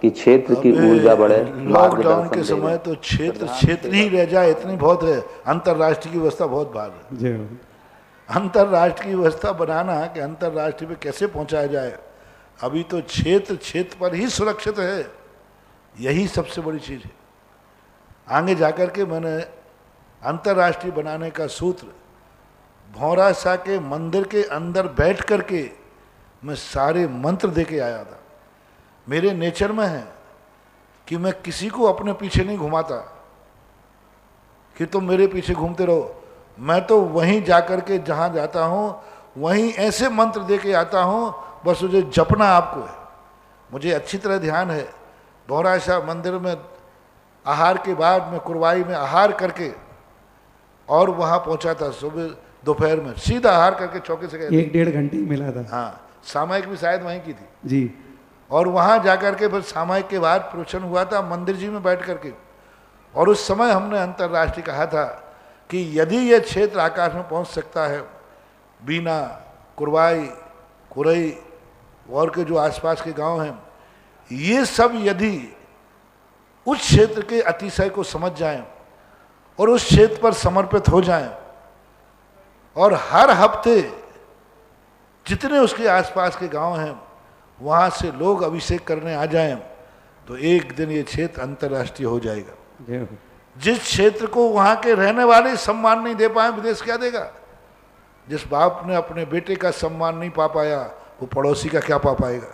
कि क्षेत्र की ऊर्जा बढ़े? लॉकडाउन के समय तो क्षेत्र ही रह जाए इतनी बहुत है। अंतर्राष्ट्रीय की व्यवस्था बहुत भार है। अंतर्राष्ट्रीय की व्यवस्था बनाना कि अंतर्राष्ट्रीय पे कैसे पहुंचाया जाए, अभी तो क्षेत्र पर ही सुरक्षित है, यही सबसे बड़ी चीज है। आगे जाकर के मैंने अंतर्राष्ट्रीय बनाने का सूत्र भौरासा के मंदिर के अंदर बैठ करके मैं सारे मंत्र दे के आया था। मेरे नेचर में है कि मैं किसी को अपने पीछे नहीं घुमाता कि तुम मेरे पीछे घूमते रहो। मैं तो वहीं जाकर के जहाँ जाता हूँ वहीं ऐसे मंत्र दे के आता हूँ, बस मुझे जपना आपको है। मुझे अच्छी तरह ध्यान है। भौरासा मंदिर में आहार के बाद मैं कुरवाई में आहार करके और वहाँ पहुँचा था। सुबह दोपहर में सीधा आहार करके चौके से गए। 1-1.5 घंटे मिला था। हाँ, सामायिक भी शायद वहीं की थी जी। और वहाँ जाकर के फिर सामायिक के बाद प्रवचन हुआ था मंदिर जी में बैठ करके। और उस समय हमने अंतर्राष्ट्रीय कहा था कि यदि यह क्षेत्र आकाश में पहुँच सकता है, बीना, कुरवाई, कुरई और के जो आसपास के गांव हैं, ये सब यदि उस क्षेत्र के अतिशय को समझ जाएं और उस क्षेत्र पर समर्पित हो जाएं और हर हफ्ते जितने उसके आसपास के गांव हैं वहाँ से लोग अभिषेक करने आ जाएं, तो एक दिन ये क्षेत्र अंतर्राष्ट्रीय हो जाएगा। जिस क्षेत्र को वहाँ के रहने वाले सम्मान नहीं दे पाए, विदेश क्या देगा? जिस बाप ने अपने बेटे का सम्मान नहीं पा पाया, वो पड़ोसी का क्या पा पाएगा?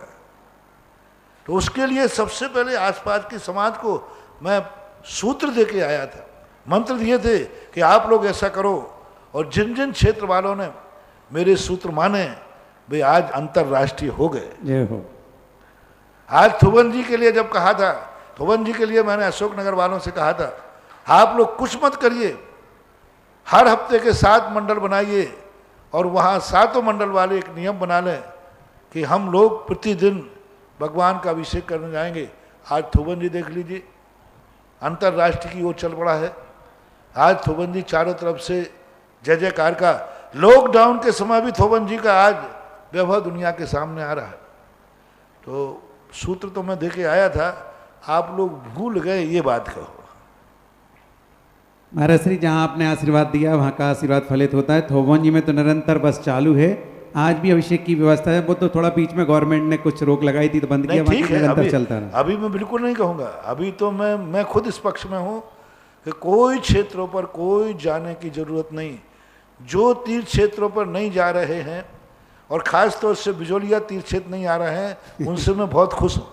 तो उसके लिए सबसे पहले आसपास के समाज को मैं सूत्र दे के आया था, मंत्र दिए थे कि आप लोग ऐसा करो। और जिन जिन क्षेत्र वालों ने मेरे सूत्र माने, वे आज अंतर्राष्ट्रीय हो गए। आज थुवन जी के लिए जब कहा था, थुवन जी के लिए मैंने अशोकनगर वालों से कहा था, आप लोग कुछ मत करिए, हर हफ्ते के 7 मंडल बनाइए और वहाँ 7 मंडल वाले एक नियम बना लें कि हम लोग प्रतिदिन भगवान का अभिषेक करने जाएंगे। आज थुवन जी देख लीजिए, अंतर्राष्ट्रीय की ओर चल पड़ा है। आज थुवन जी चारों तरफ से जय जयकार का, लॉकडाउन के समय भी थुवन जी का आज वैभव दुनिया के सामने आ रहा है। तो सूत्र तो मैं दे के आया था, आप लोग भूल गए ये बात कहो। महाराज श्री, जहाँ आपने आशीर्वाद दिया वहाँ का आशीर्वाद फलित होता है। थोवन जी में तो निरंतर बस चालू है, आज भी अभिषेक की व्यवस्था है, वो तो थोड़ा बीच में गवर्नमेंट ने कुछ रोक लगाई थी तो बंद किया, ठीक है, निरंतर चलता रहा। अभी मैं बिल्कुल नहीं कहूँगा, अभी तो मैं खुद इस पक्ष में हूँ कि कोई क्षेत्रों पर कोई जाने की जरूरत नहीं। जो तीर्थ क्षेत्रों पर नहीं जा रहे हैं और खास तौर से बिजोलिया तीर्थ क्षेत्र नहीं आ रहे हैं, उनसे मैं बहुत खुश हूँ।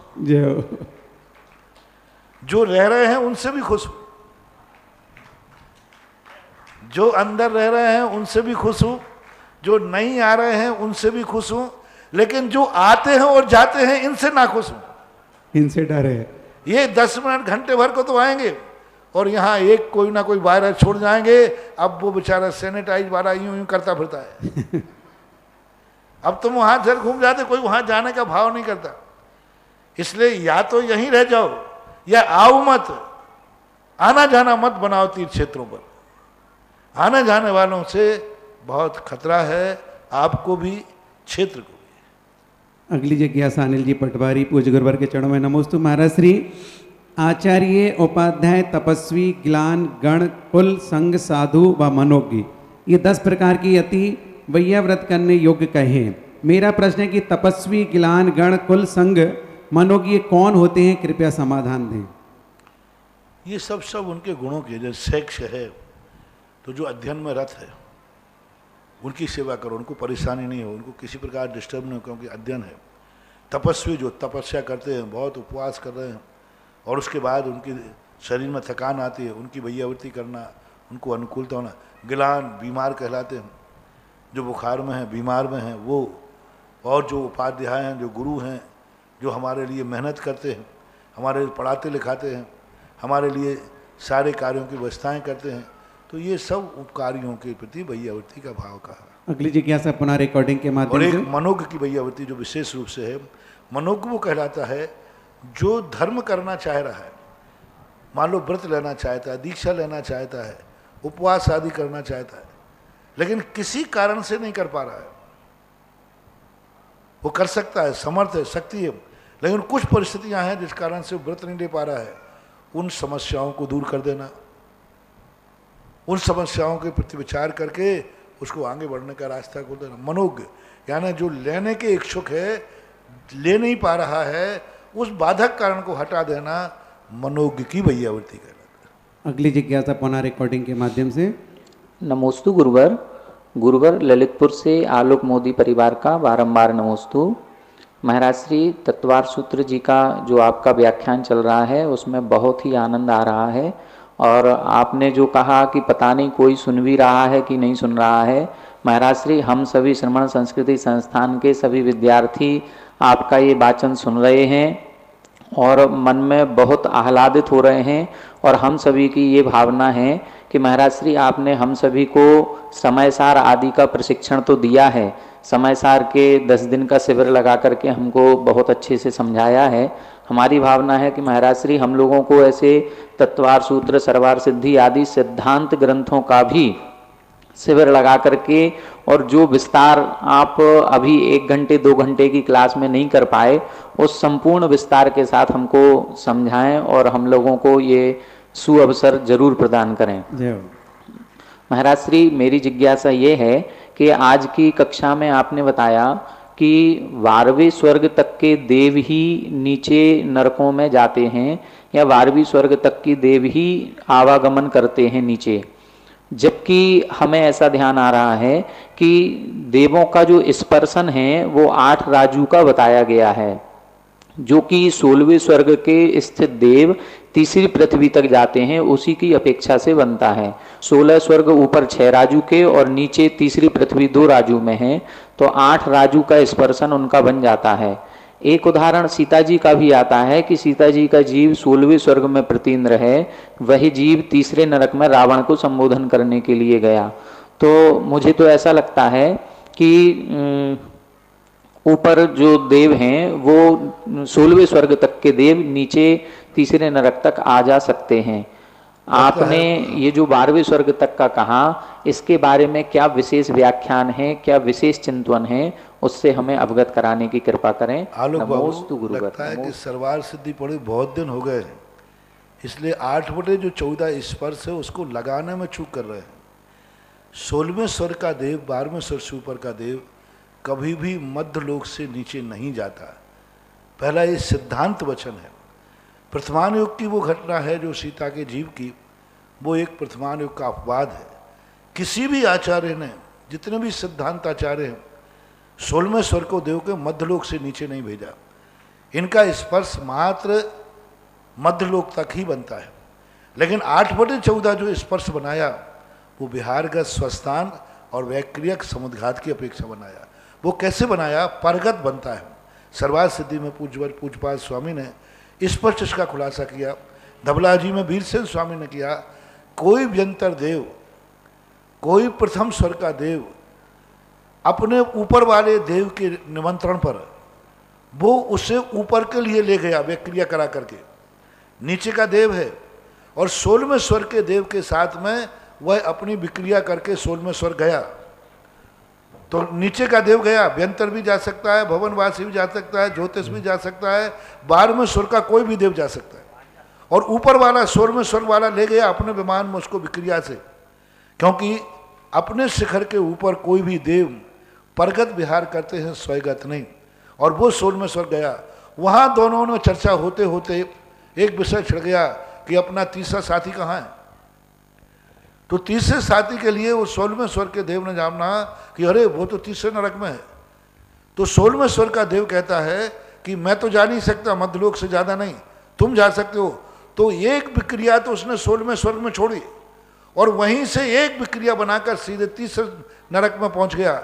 जो रह रहे हैं उनसे भी खुश हूँ, जो अंदर रह रहे हैं उनसे भी खुश हूँ, जो नहीं आ रहे हैं उनसे भी खुश हूँ, लेकिन जो आते हैं और जाते हैं इनसे ना खुश हूँ। इनसे डर है। ये 10 मिनट घंटे भर को तो आएंगे और यहाँ एक कोई ना कोई वायरस छोड़ जाएंगे। अब वो बेचारा सैनिटाइज वाला यूं यूं करता फिरता है। अब तुम वहां से घूम जाते, कोई वहां जाने का भाव नहीं करता। इसलिए या तो यहीं रह जाओ या आओ मत, आना जाना मत बनाओ तीर्थ क्षेत्रों पर। आने जाने वालों से बहुत खतरा है, आपको भी क्षेत्र को भी। अगली जिज्ञासा अनिल जी पटवारी, पूज्य गुरुवर के चरणों में नमोस्तु। महाराज श्री आचार्य, उपाध्याय, तपस्वी, ज्ञान, गण, कुल, संग, साधु व मनोज्ञ, ये 10 प्रकार की यति वैया व्रत करने योग्य कहे। मेरा प्रश्न है कि तपस्वी, ज्ञान, गण, कुल, संग, मनोज्ञ कौन होते हैं, कृपया समाधान दें। ये सब उनके गुणों के, जैसे सेक्ष है तो जो अध्ययन में रत है उनकी सेवा करो, उनको परेशानी नहीं हो, उनको किसी प्रकार डिस्टर्ब नहीं हो, क्योंकि अध्ययन है। तपस्वी जो तपस्या करते हैं, बहुत उपवास कर रहे हैं और उसके बाद उनके शरीर में थकान आती है, उनकी वैयावृत्ति करना, उनको अनुकूलता होना। गिलान बीमार कहलाते हैं, जो बुखार में हैं, बीमार में हैं वो। और जो उपाध्याय हैं, जो गुरु हैं, जो हमारे लिए मेहनत करते हैं, हमारे लिए पढ़ाते लिखाते हैं, हमारे लिए सारे कार्यों की व्यवस्थाएं करते हैं, तो ये सब उपकारियों के प्रति वैयावृत्ति का भाव कहा। अगली जिज्ञासा पुनः रिकॉर्डिंग के माध्यम और से। एक मनोज्ञ की वैयावृत्ति जो विशेष रूप से है, मनोज्ञ वो कहलाता है जो धर्म करना चाह रहा है, मान लो व्रत लेना चाहता है, दीक्षा लेना चाहता है, उपवास आदि करना चाहता है, लेकिन किसी कारण से नहीं कर पा रहा है। वो कर सकता है, समर्थ है, शक्ति है, लेकिन कुछ परिस्थितियां हैं जिस कारण से व्रत नहीं ले पा रहा है। उन समस्याओं को दूर कर देना, उन समस्याओं के प्रति विचार करके उसको आगे बढ़ने का रास्ता खोल देना। मनोज्ञ यानी जो लेने के इच्छुक है, ले नहीं पा रहा है, उस बाधक कारण को हटा देना मनोज्ञ की वैयावृत्ति कहलाता है। अगली जिज्ञासा पुनः रिकॉर्डिंग के माध्यम से। नमोस्तु गुरुवर। गुरुवर ललितपुर से आलोक मोदी परिवार का बारंबार नमोस्तु। महाराज श्री तत्वार सूत्र जी का जो आपका व्याख्यान चल रहा है उसमें बहुत ही आनंद आ रहा है, और आपने जो कहा कि पता नहीं कोई सुन भी रहा है कि नहीं सुन रहा है। महाराज श्री हम सभी श्रमण संस्कृति संस्थान के सभी विद्यार्थी आपका ये वाचन सुन रहे हैं और मन में बहुत आह्लादित हो रहे हैं, और हम सभी की ये भावना है कि महाराज श्री आपने हम सभी को समय सार आदि का प्रशिक्षण तो दिया है, समय सार के 10 दिन का शिविर लगा करके हमको बहुत अच्छे से समझाया है। हमारी भावना है कि महाराज श्री हम लोगों को ऐसे तत्वार सूत्र, सर्वार सिद्धि आदि सिद्धांत ग्रंथों का भी शिविर लगा करके, और जो विस्तार आप अभी 1 घंटे 2 घंटे की क्लास में नहीं कर पाए, उस संपूर्ण विस्तार के साथ हमको समझाएं और हम लोगों को ये सुअवसर जरूर प्रदान करें। महाराज श्री मेरी जिज्ञासा ये है कि आज की कक्षा में आपने बताया कि 12वें स्वर्ग तक के देव ही नीचे नरकों में जाते हैं, या 12वीं स्वर्ग तक की देव ही आवागमन करते हैं नीचे, जबकि हमें ऐसा ध्यान आ रहा है कि देवों का जो स्पर्शन है वो 8 राजू का बताया गया है, जो कि 16वें स्वर्ग के स्थित देव तीसरी पृथ्वी तक जाते हैं, उसी की अपेक्षा से बनता है। 16 स्वर्ग ऊपर 6 राजू के और नीचे तीसरी पृथ्वी 2 राजू में है, तो 8 राजू का स्पर्शन उनका बन जाता है। एक उदाहरण सीता जी का भी आता है कि सीता जी का जीव 16वें स्वर्ग में प्रतीन्द्र है, वही जीव तीसरे नरक में रावण को संबोधन करने के लिए गया। तो मुझे तो ऐसा लगता है कि ऊपर जो देव हैं वो 16वें स्वर्ग तक के देव नीचे तीसरे नरक तक आ जा सकते हैं। आपने ये जो 12वें स्वर्ग तक का कहा, इसके बारे में क्या विशेष व्याख्यान है, क्या विशेष चिंतन है, उससे हमें अवगत कराने की कृपा करें। आलोक बाबू, लगता है कि सर्वार सिद्धि पढ़े बहुत दिन हो गए, इसलिए 8 बटे जो 14 स्पर्श है उसको लगाने में चूक कर रहे हैं। 16वें स्वर्ग का देव, 12वें स्वर्ग से ऊपर का देव कभी भी मध्य लोक से नीचे नहीं जाता। पहला ये सिद्धांत वचन है। प्रथमान युग की वो घटना है जो सीता के जीव की, वो एक प्रथमान युग का अपवाद है। किसी भी आचार्य ने, जितने भी सिद्धांत आचार्य हैं, 16वें स्वर को देव के मध्यलोक से नीचे नहीं भेजा। इनका स्पर्श मात्र मध्यलोक तक ही बनता है। लेकिन 8/14 जो स्पर्श बनाया वो विहारगत स्वस्थान और वैक्रियक समुद्घात की अपेक्षा बनाया। वो कैसे बनाया? परगत बनता है। सर्वार्थ सिद्धि में पूज्यपाद स्वामी ने स्पष्ट इसका खुलासा किया। धबला जी में वीरसेन स्वामी ने किया। कोई व्यंतर देव, कोई प्रथम स्वर का देव अपने ऊपर वाले देव के निमंत्रण पर वो उसे ऊपर के लिए ले गया वैक्रिया करा करके। नीचे का देव है और 16वें स्वर के देव के साथ में वह अपनी विक्रिया करके 16वें स्वर गया। तो नीचे का देव गया, व्यंतर भी जा सकता है, भवनवासी भी जा सकता है, ज्योतिष भी जा सकता है, 12वें स्वर का कोई भी देव जा सकता है। और ऊपर वाला 16वें स्वर वाला ले गया अपने विमान में उसको विक्रिया से, क्योंकि अपने शिखर के ऊपर कोई भी देव परगत विहार करते हैं, स्वयगत नहीं। और वो 16वें स्वर गया। वहाँ दोनों में चर्चा होते होते एक विषय छिड़ गया कि अपना तीसरा साथी कहाँ है। तो तीसरे साथी के लिए वो 16वें स्वर के देव ने जाना कि अरे वो तो तीसरे नरक में है। तो 16वें स्वर का देव कहता है कि मैं तो जा नहीं सकता, मध्यलोक से ज़्यादा नहीं, तुम जा सकते हो। तो एक विक्रिया तो उसने 16वें स्वर्ग में छोड़ी और वहीं से एक विक्रिया बनाकर सीधे तीसरे नरक में पहुंच गया।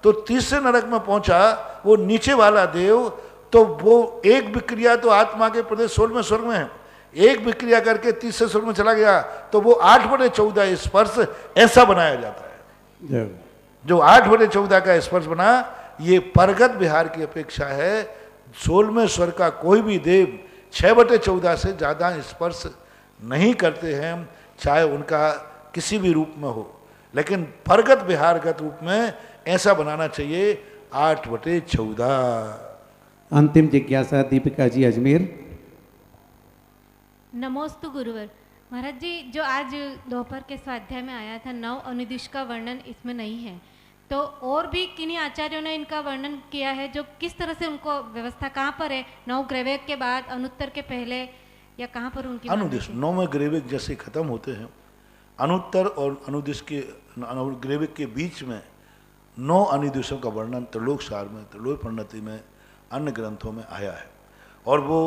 तो तीसरे नरक में पहुंचा वो नीचे वाला देव, तो वो एक विक्रिया तो आत्मा के प्रदेश 16वें स्वर्ग में है, एक विक्रिया करके तीसरे स्वर्ग में चला गया। तो वो 8/14 स्पर्श ऐसा बनाया जाता है। जो 8/14 का स्पर्श बना, ये परगत विहार की अपेक्षा है। 16वें स्वर्ग का कोई भी देव 6/14 से ज़्यादा स्पर्श नहीं करते हैं, चाहे उनका किसी भी रूप में हो। लेकिन परगत विहारगत रूप में ऐसा बनाना चाहिए 8/14। अंतिम जिज्ञासा दीपिका जी अजमेर। नमोस्तु गुरुवर। महाराज जी, जो आज दोपहर के स्वाध्याय में आया था 9 अनुदिश का वर्णन इसमें नहीं है, तो और भी किन्हीं आचार्यों ने इनका वर्णन किया है, जो किस तरह से उनको व्यवस्था कहाँ पर है? 9 ग्रैवेक के बाद, अनुत्तर के पहले, या कहाँ पर उनकी अनुदिश? 9वें ग्रैवेक जैसे खत्म होते हैं, अनुत्तर और अनुदिश के ग्रैवेक के बीच में 9 अनुदिशों का वर्णन त्रिलोक सार में, त्रिलोक परिणति में, अन्य ग्रंथों में आया है। और वो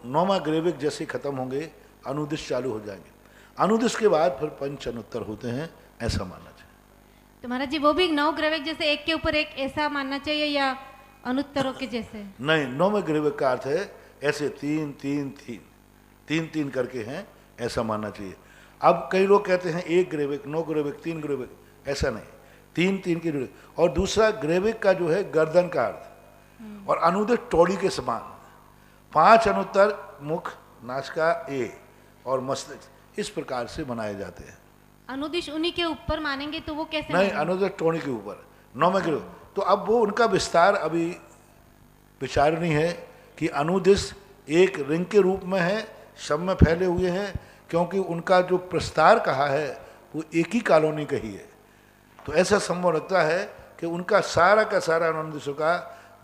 9वां ग्रैवेक जैसे खत्म होंगे अनुदिश चालू हो जाएंगे। अनुदिश के बाद फिर पंच अनुत्तर होते हैं, ऐसा मानना चाहिए। तो महाराज जी, वो भी 9 ग्रैवेक जैसे एक के ऊपर एक ऐसा मानना चाहिए या अनुत्तरों के जैसे? नहीं, 9वें ग्रैवेक का अर्थ है ऐसे 3 3 3 3 3 करके हैं, ऐसा मानना चाहिए। अब कई लोग कहते हैं 1 ग्रैवेक, 9 ग्रैवेक, 3 ग्रैवेक, ऐसा नहीं, 3 3 की ग्रैवेक। और दूसरा ग्रैवेक का जो है गर्दन का अर्थ, और अनुदिश टोड़ी के समान। 5 अनुत्तर मुख, नासिका, ए और मस्तिष्क, इस प्रकार से बनाए जाते हैं। अनुदिश उन्हीं के ऊपर मानेंगे तो वो कैसे? नहीं, अनुदिश टोड़ी के ऊपर 9वें ग्रैवेक। तो अब वो उनका विस्तार अभी विचार नहीं है कि अनुदिश एक रिंग के रूप में है, सब में फैले हुए हैं, क्योंकि उनका जो प्रस्तार कहा है वो एक ही कॉलोनी कही है। तो ऐसा संभव लगता है कि उनका सारा का सारा अनुदिशों का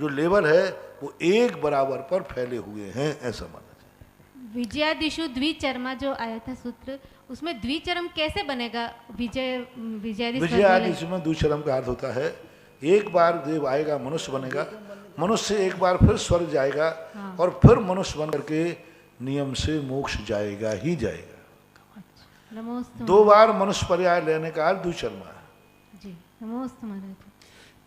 जो लेवल है वो एक बराबर पर फैले हुए हैं, ऐसा माना चाहिए। विजयादिशु द्विचर्मा जो आया था सूत्र, उसमें द्विचरम कैसे बनेगा? विजयादिशु में द्विचरम का अर्थ होता है एक बार देव आएगा, मनुष्य बनेगा, मनुष्य से एक बार फिर स्वर्ग जाएगा, हाँ। और फिर मनुष्य बन करके नियम से मोक्ष जाएगा ही जाएगा। 2 बार मनुष्य पर्याय लेने का अर्थ द्विचर्मा है। जी, नमोस्तु महाराज।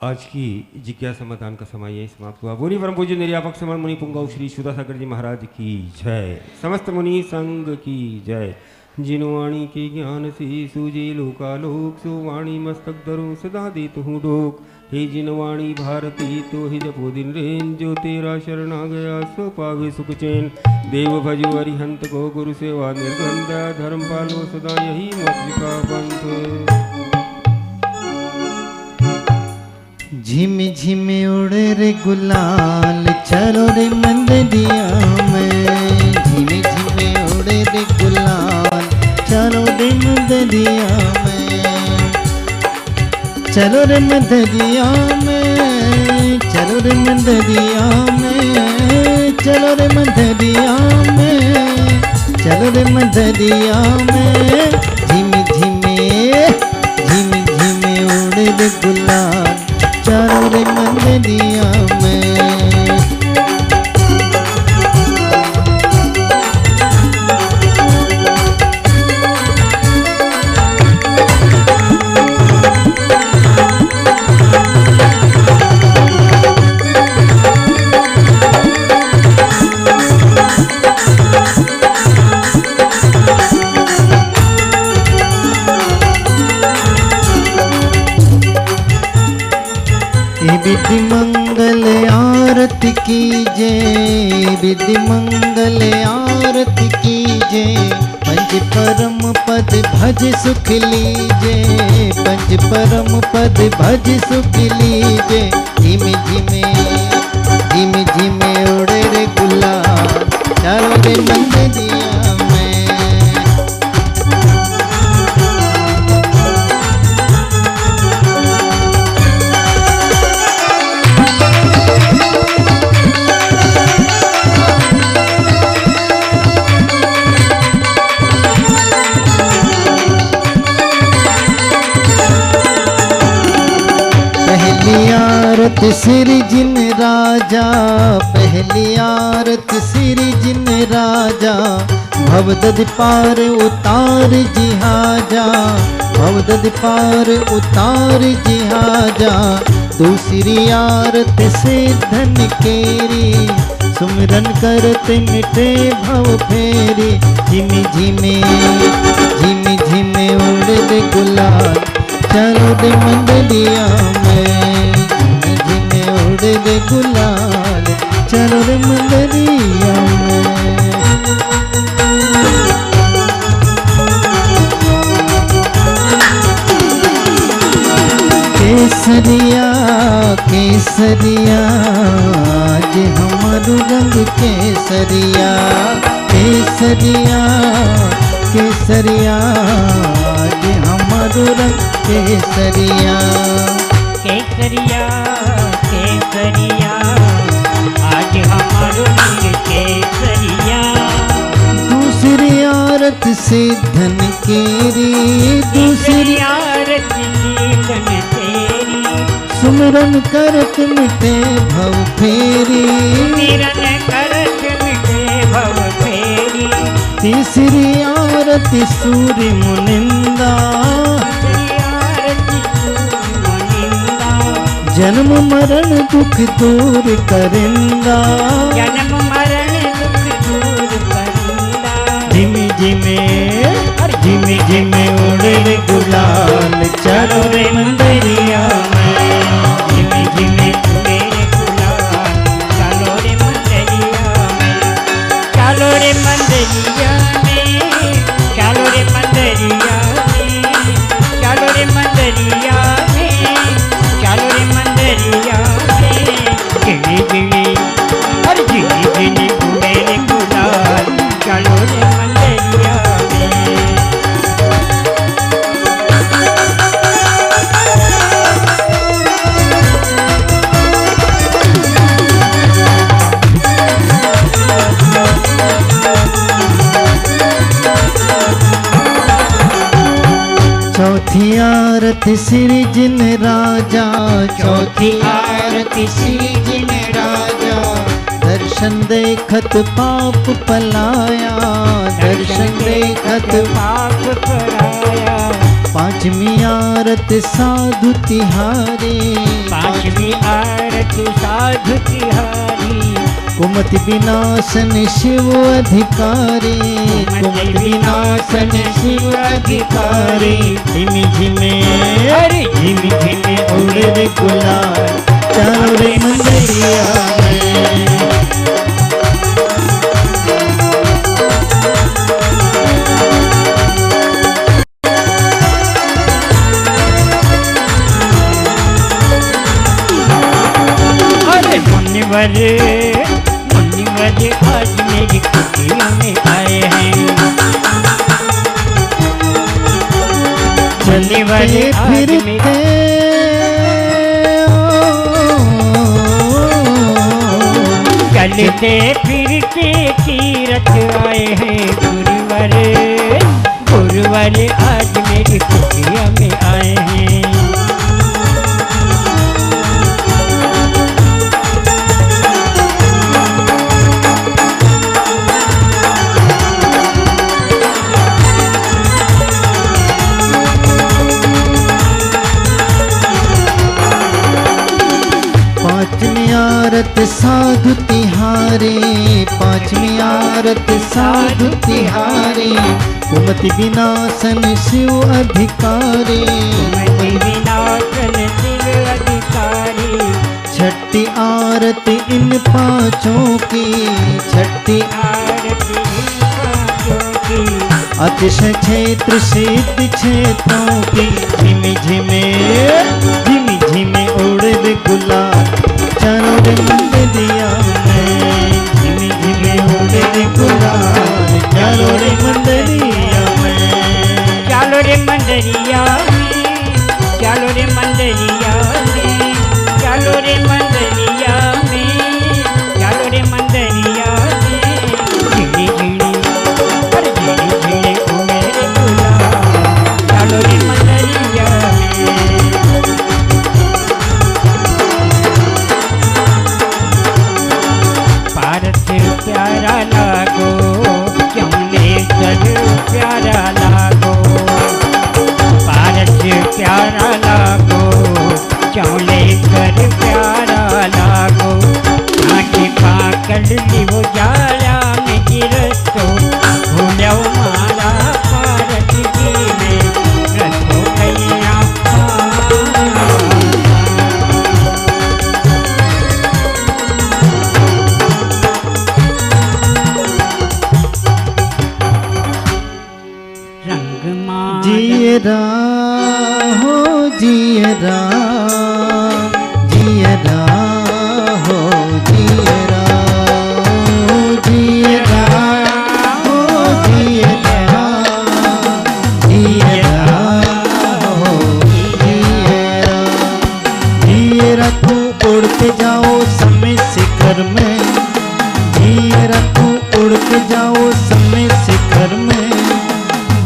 आज की जिज्ञासा समाधान का समय यही समाप्त हुआ। बोली परम पूज्य निर्यापक समर मुनि पुंगव श्री सुधासागर जी महाराज की जय। समस्त मुनि संघ की जय। जिनु वाणी के ज्ञान से सूझे लोकालोक, सो वाणी मस्तक धरो सदा देत हूँ डोक। हे जिन वाणी भारती तो ही जपो दिन रेन, जो तेरा शरण आ गया सो पावे सुख चैन। देव भजो अरिहंत को गुरु सेवा निर्गंध, धर्म पालो सदा यही मोक्ष का पंथ। झिम झिम उड़ रे गुलाल, चलो रे मंदिरिया में। झिम झिम उड़ रे गुलाल, चलो रे मंदिरिया में। चलो रे मंदिरिया में, रे मंदिरिया में, चलो रे मंदिरिया में, चलो रे मंदिरिया में। झिमी झिमे झिमी झिमे उड़े रे गुलाल, चलो रे मंदिरिया में। विधि मंगल आरती कीजे, विधि मंगल आरती कीजे। पंच परम पद भज सुख लीजे, पंच परम पद भज सुख लीजे। झिमे झिमे झिमे झिमे उड़े रे गुलाल, चलो रे मंदिरिया में। पहली आरत श्री जिन राजा, पहली आरत श्री जिन राजा। भवदद पार उतार जिहाजा, भवदद पार उतार जिहाजा। दूसरी आरत से धन केरी, सुमिरन करते मिटे भव फेरी। झिमी झिमे झिमी झिमे उड़े रे गुलाल, चलो रे मंदिरिया में। झिमे झिमे उड़े रे गुलाल, चलो रे मंदिरिया में। केसरिया केसरिया आज हमारो रंग केसरिया, केसरिया केसरिया आज हमारो रंग केसरिया। केसरिया केसरिया आज हमारो रंग केसरिया। दूसरी आरत से धन केरी, दूसरी आरत से धन तेरी। सुमिरन करत मिटे भव फेरी, सुमिरन करत मिटे भव फेरी। तीसरी आरती सूर्य मुनिंदा, जन्म मरण दुख दूर करिंदा, जन्म मरण दुख दूर करिंदा। झिमी झिमे झिमी झिमे उड़े रे गुलाल, चलो रे मंदिरिया में। झिमी झिमे उड़े रे गुलाल, चलो रे मंदिरिया में। चलो रे मंदिरिया में, चलो रे मंदिरिया में, चलो रे मंदिरिया में, चलो रे मंदिरिया में। गिनी गिनी और गिनी गिनी उड़े रे गुलाल, चलो रे मंदिरिया में। चौथी आरत श्री जिन राजा, चौथी आरत श्री जिन राजा। दर्शन देखत पाप पलाया, दर्शन देखत पाप पलाया। पांचवी आरत साधु तिहारी, पांचवी आरत साधु तिहारी। कुमति विनाशन शिव अधिकारी, कुमति विनाशन शिव अधिकारी। झिमी झिमे झिमी झिमे उड़े रे गुलाल, चलो रे मंदिरिया में। मुनिवर आज मेरी खुशियों में आए हैं। चलते फिरते चलते फिरते तीरथ आए हैं गुरुवर, गुरुवर आज मेरी कुटिया में आए हैं। पांचवी आरत साधु तिहारे, पांचवी आरत साधु तिहारे, कुमति विनाशन शिव अधिकारी, कुमति विनाशन शिव अधिकारी। छठी आरत इन पांचों की, छठी आरत इन पांचों की। अतिशय क्षेत्र सिद्ध क्षेत्रों की, झिमी झिमे झिमी झिमे उड़द गुलाल चारों रे मंदिरिया में, झिमी झिमे उड़द गुलाल चारों रे मंदिरिया में। चालो रे मंदिरिया में, चालो रे मंदिरिया में, चालो रे मंदिरिया में, चालो रे मंदिरिया में। झिड़ी झिड़ी पर झिड़ी झिड़ी ओ मेरे गुलाल, चालो रे मंदिरिया में। पारस प्यारा लागो क्यों ले सर प्यारा लागो, पारस प्यारा लागो क्यों ले कर प्यारा लागो। आँखें पाकड़ लिवो जाला में गिरस्तो, भूलो मारा पारस जी में रसो कैया। जियरा हो जियरा, जियरा हो जियरा, जियरा हो जियरा, जियरा हो जियरा। जियरा तू उड़ के जाओ समय शिखर में, जियरा तू उड़ के जाओ समय शिखर में।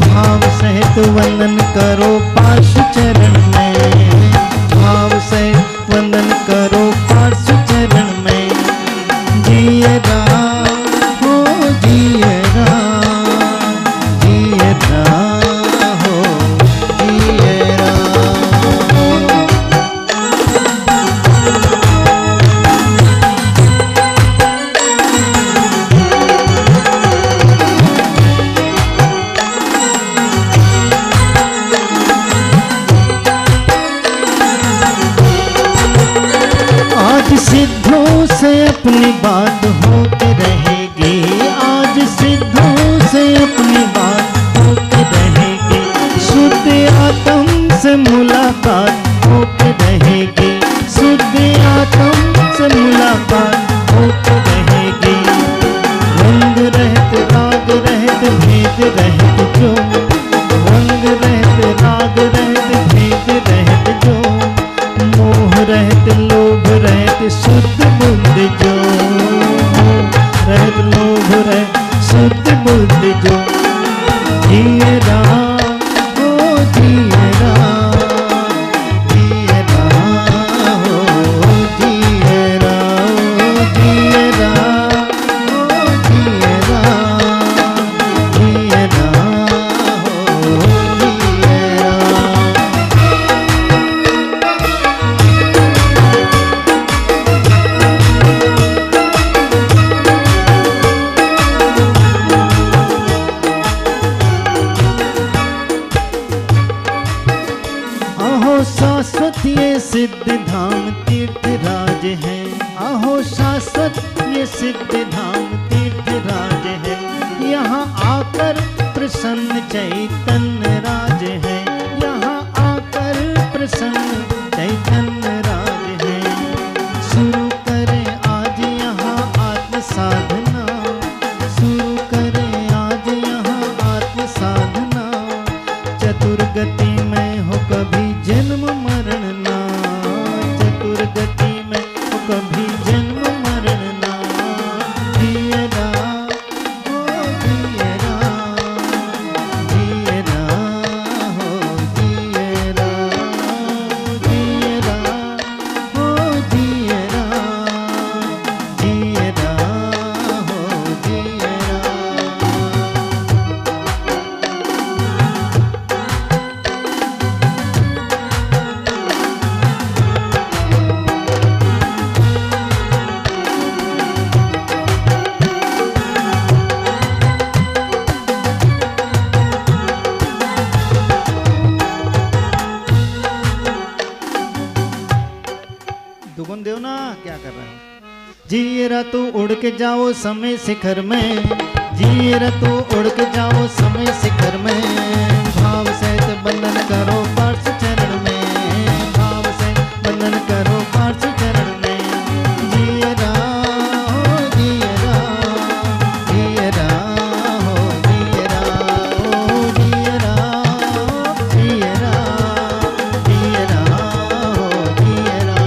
भाव सहित वंदन करो पार्श्व चरण में, भाव सहित वंदन करो पार्श्व चरण में। जियरा हो जियरा, जियरा हो जियरा। सिद्धों से अपनी बात होते रहेगी, आज सिद्धों से अपनी बात होते रहेगी। शुद्ध आत्म से मुलाकात होते रहेगी, शुद्ध आत्म से मुलाकात होते रहेगी। रंग रहत राग रहत भेद रहत जो, रंग रहत राग रहत भेद रहत जो। मोह रहत लोभ रहत शुद्ध बुद्धि जो, रहत लोभ रहत शुद्ध बुद्धि जो। जियरा हो जियरा, जियरा हो जियरा, जियरा हो जियरा, जियरा हो जियरा। शाश्वत ये सिद्ध धाम तीर्थ राज है, आहो शाश्वत ये सिद्ध धाम तीर्थ राज है। यहाँ आकर प्रसन्न चैतन्य राज है, यहाँ आकर प्रसन्न चैतन्य राज है। शुरू करें आज यहाँ आत्म साधना, शुरू करें आज यहाँ आत्म साधना। चतुर्गति में हो कभी जन्म मरण ना, चतुर्गति में हो कभी जन्म मरण ना। दुगुन देव ना, क्या कर रहे हो? जीरा तू उड़ के जाओ समय शिखर में, जीरा तू उड़ के जाओ समय शिखर में, भाव सहित बंधन करो पार्श चरण में, भाव सहित बंधन करो पार्श चरण में। जीरा हो जीरा, जीरा हो जीरा, ओ जीरा, जीरा, जीरा हो जीरा।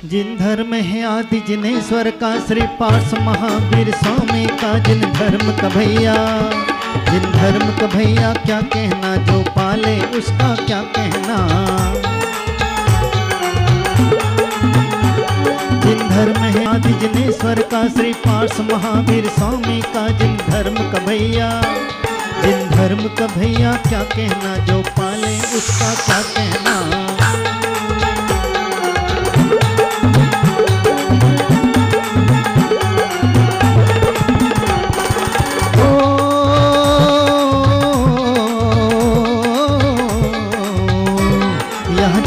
जिन धर्म है आदि जिनेश्वर का, श्री पार्श महावीर स्वामी का जिन धर्म का भैया, जिन धर्म का भैया क्या कहना, जो पाले उसका क्या कहना। जिन धर्म है आदि जिनेश्वर का, श्री पार्श महावीर स्वामी का जिन धर्म का भैया, जिन धर्म का भैया क्या कहना, जो पाले उसका क्या कहना।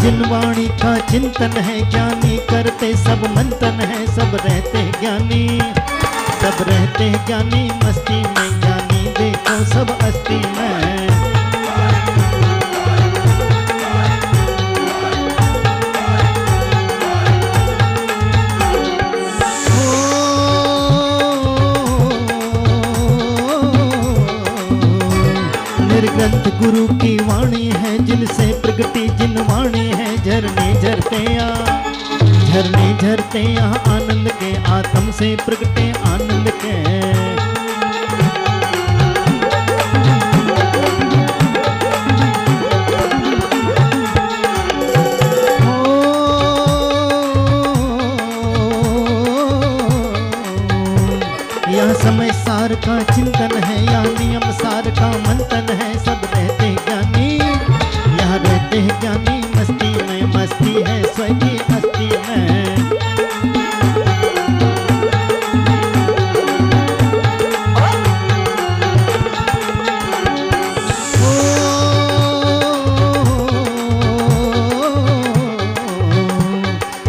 जिन वाणी का चिंतन है ज्ञानी, करते सब मंथन है सब रहते ज्ञानी, सब रहते ज्ञानी मस्ती में, ज्ञानी देखो सब अस्थि में। निर्ग्रंथ गुरु की वाणी है, जिनसे प्रगति जिन वाणी है, झरने झरते आ, झरने झरते आ आनंद के, आत्म से प्रगटे आनंद के। यह समय सार का चिंतन है, यह नियम सार का मंथन है, सब रहते हैं ज्ञानी, यहाँ रहते हैं ज्ञानी मस्ती में, मस्ती है स्वयं की हस्ती में।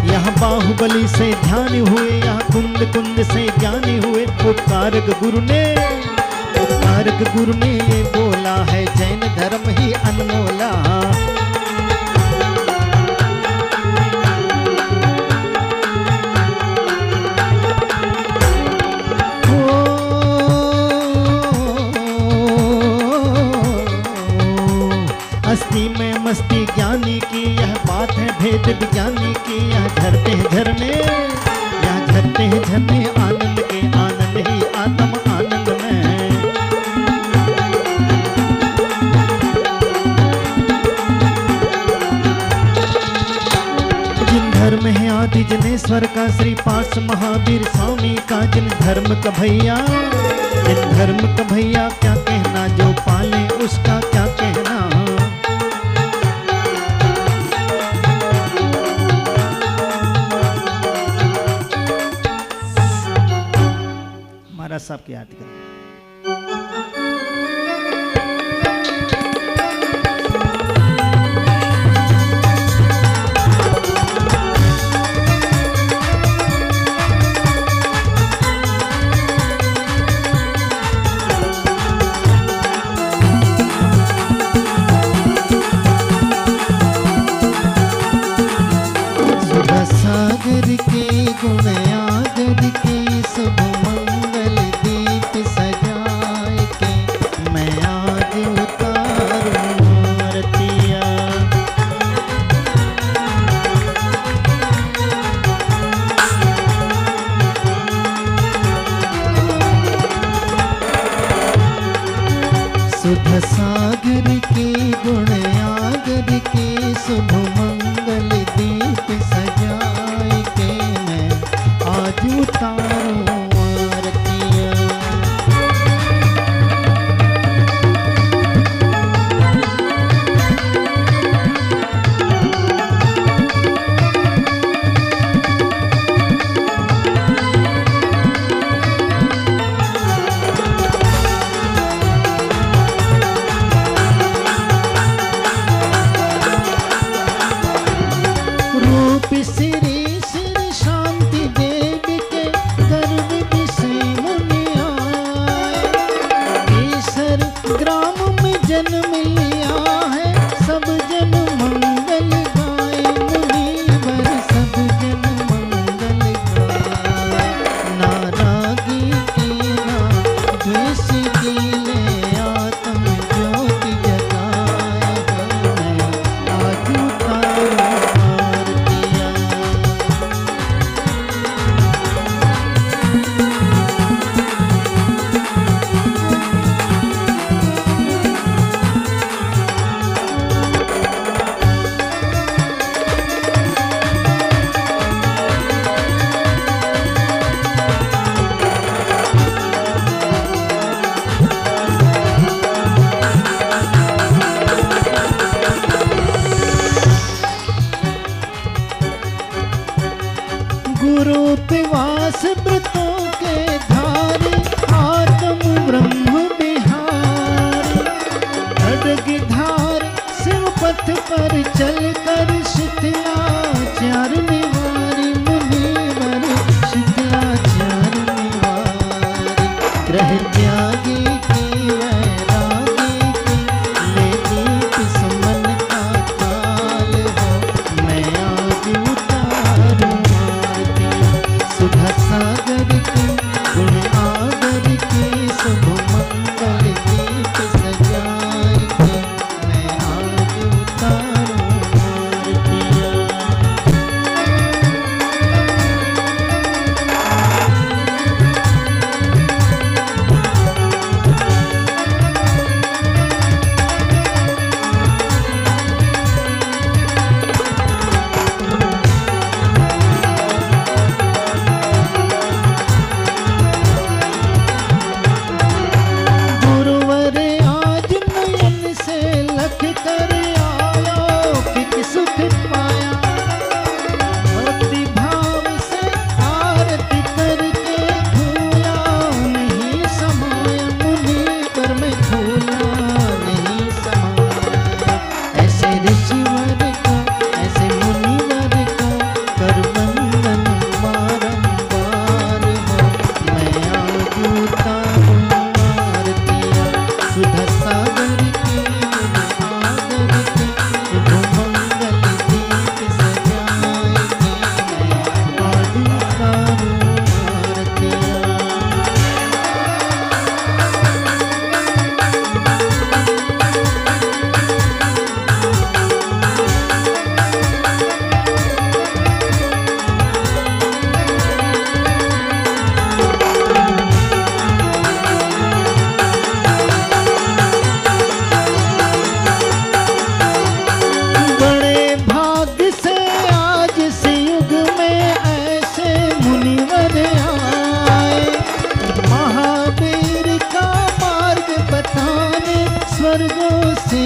यहाँ बाहुबली से ध्यान हुए, यहाँ कुंद कुंद से ज्ञानी हुए। उपकारक गुरु ने, उपकारक गुरु ने ये बोला है, जैन धर्म ही अनमोला। अस्थि में मस्ती ज्ञानी की, यह बात है भेद विज्ञानी की। यह झरते हैं झरने, यह झरते हैं झरने आनंद के, आनंद ही आत्म आनंद में। जिन धर्म है आदि जिनेश्वर का, श्री पार्श महावीर स्वामी का जिन धर्म का भैया, जिन धर्म का भैया क्या कहना, जो पाले उसका क्या कहना। महाराज साहब की याद करें। सुधा सागर के गुण आगर के, शुभ मंगल दीप सुध सागर के गुण आगर के शुभ मंगल दीप सजाए के मैं आज उतारूं आरतियां। श्री श्री शांति देवी के गर्भ से मुनि आए, केसर ग्राम में जन्म लिया है, सब जन मंगल गाए, मुनिवर सब जन मंगल गाए। नारागी की ना द्वेष की ले आत्म ज्योति जगाए, मैं आज उतारूं गुरुपिवास व्रतों के धारी, आत्म ब्रह्म बिहारी, खड्ग धार शिव पथ पर चल कर शीतलाचार निवारी, मुनिवर शीतलाचार निवारी। ग्रह त्यागी की वैरागी की ले दीप सुमन का काल हो, मैं आज उतारूं सुधा सागर के गुण आगर के शुभ मंगल दीप सजाए के मैं आज उतारूं आरतियां। स्वर्गों से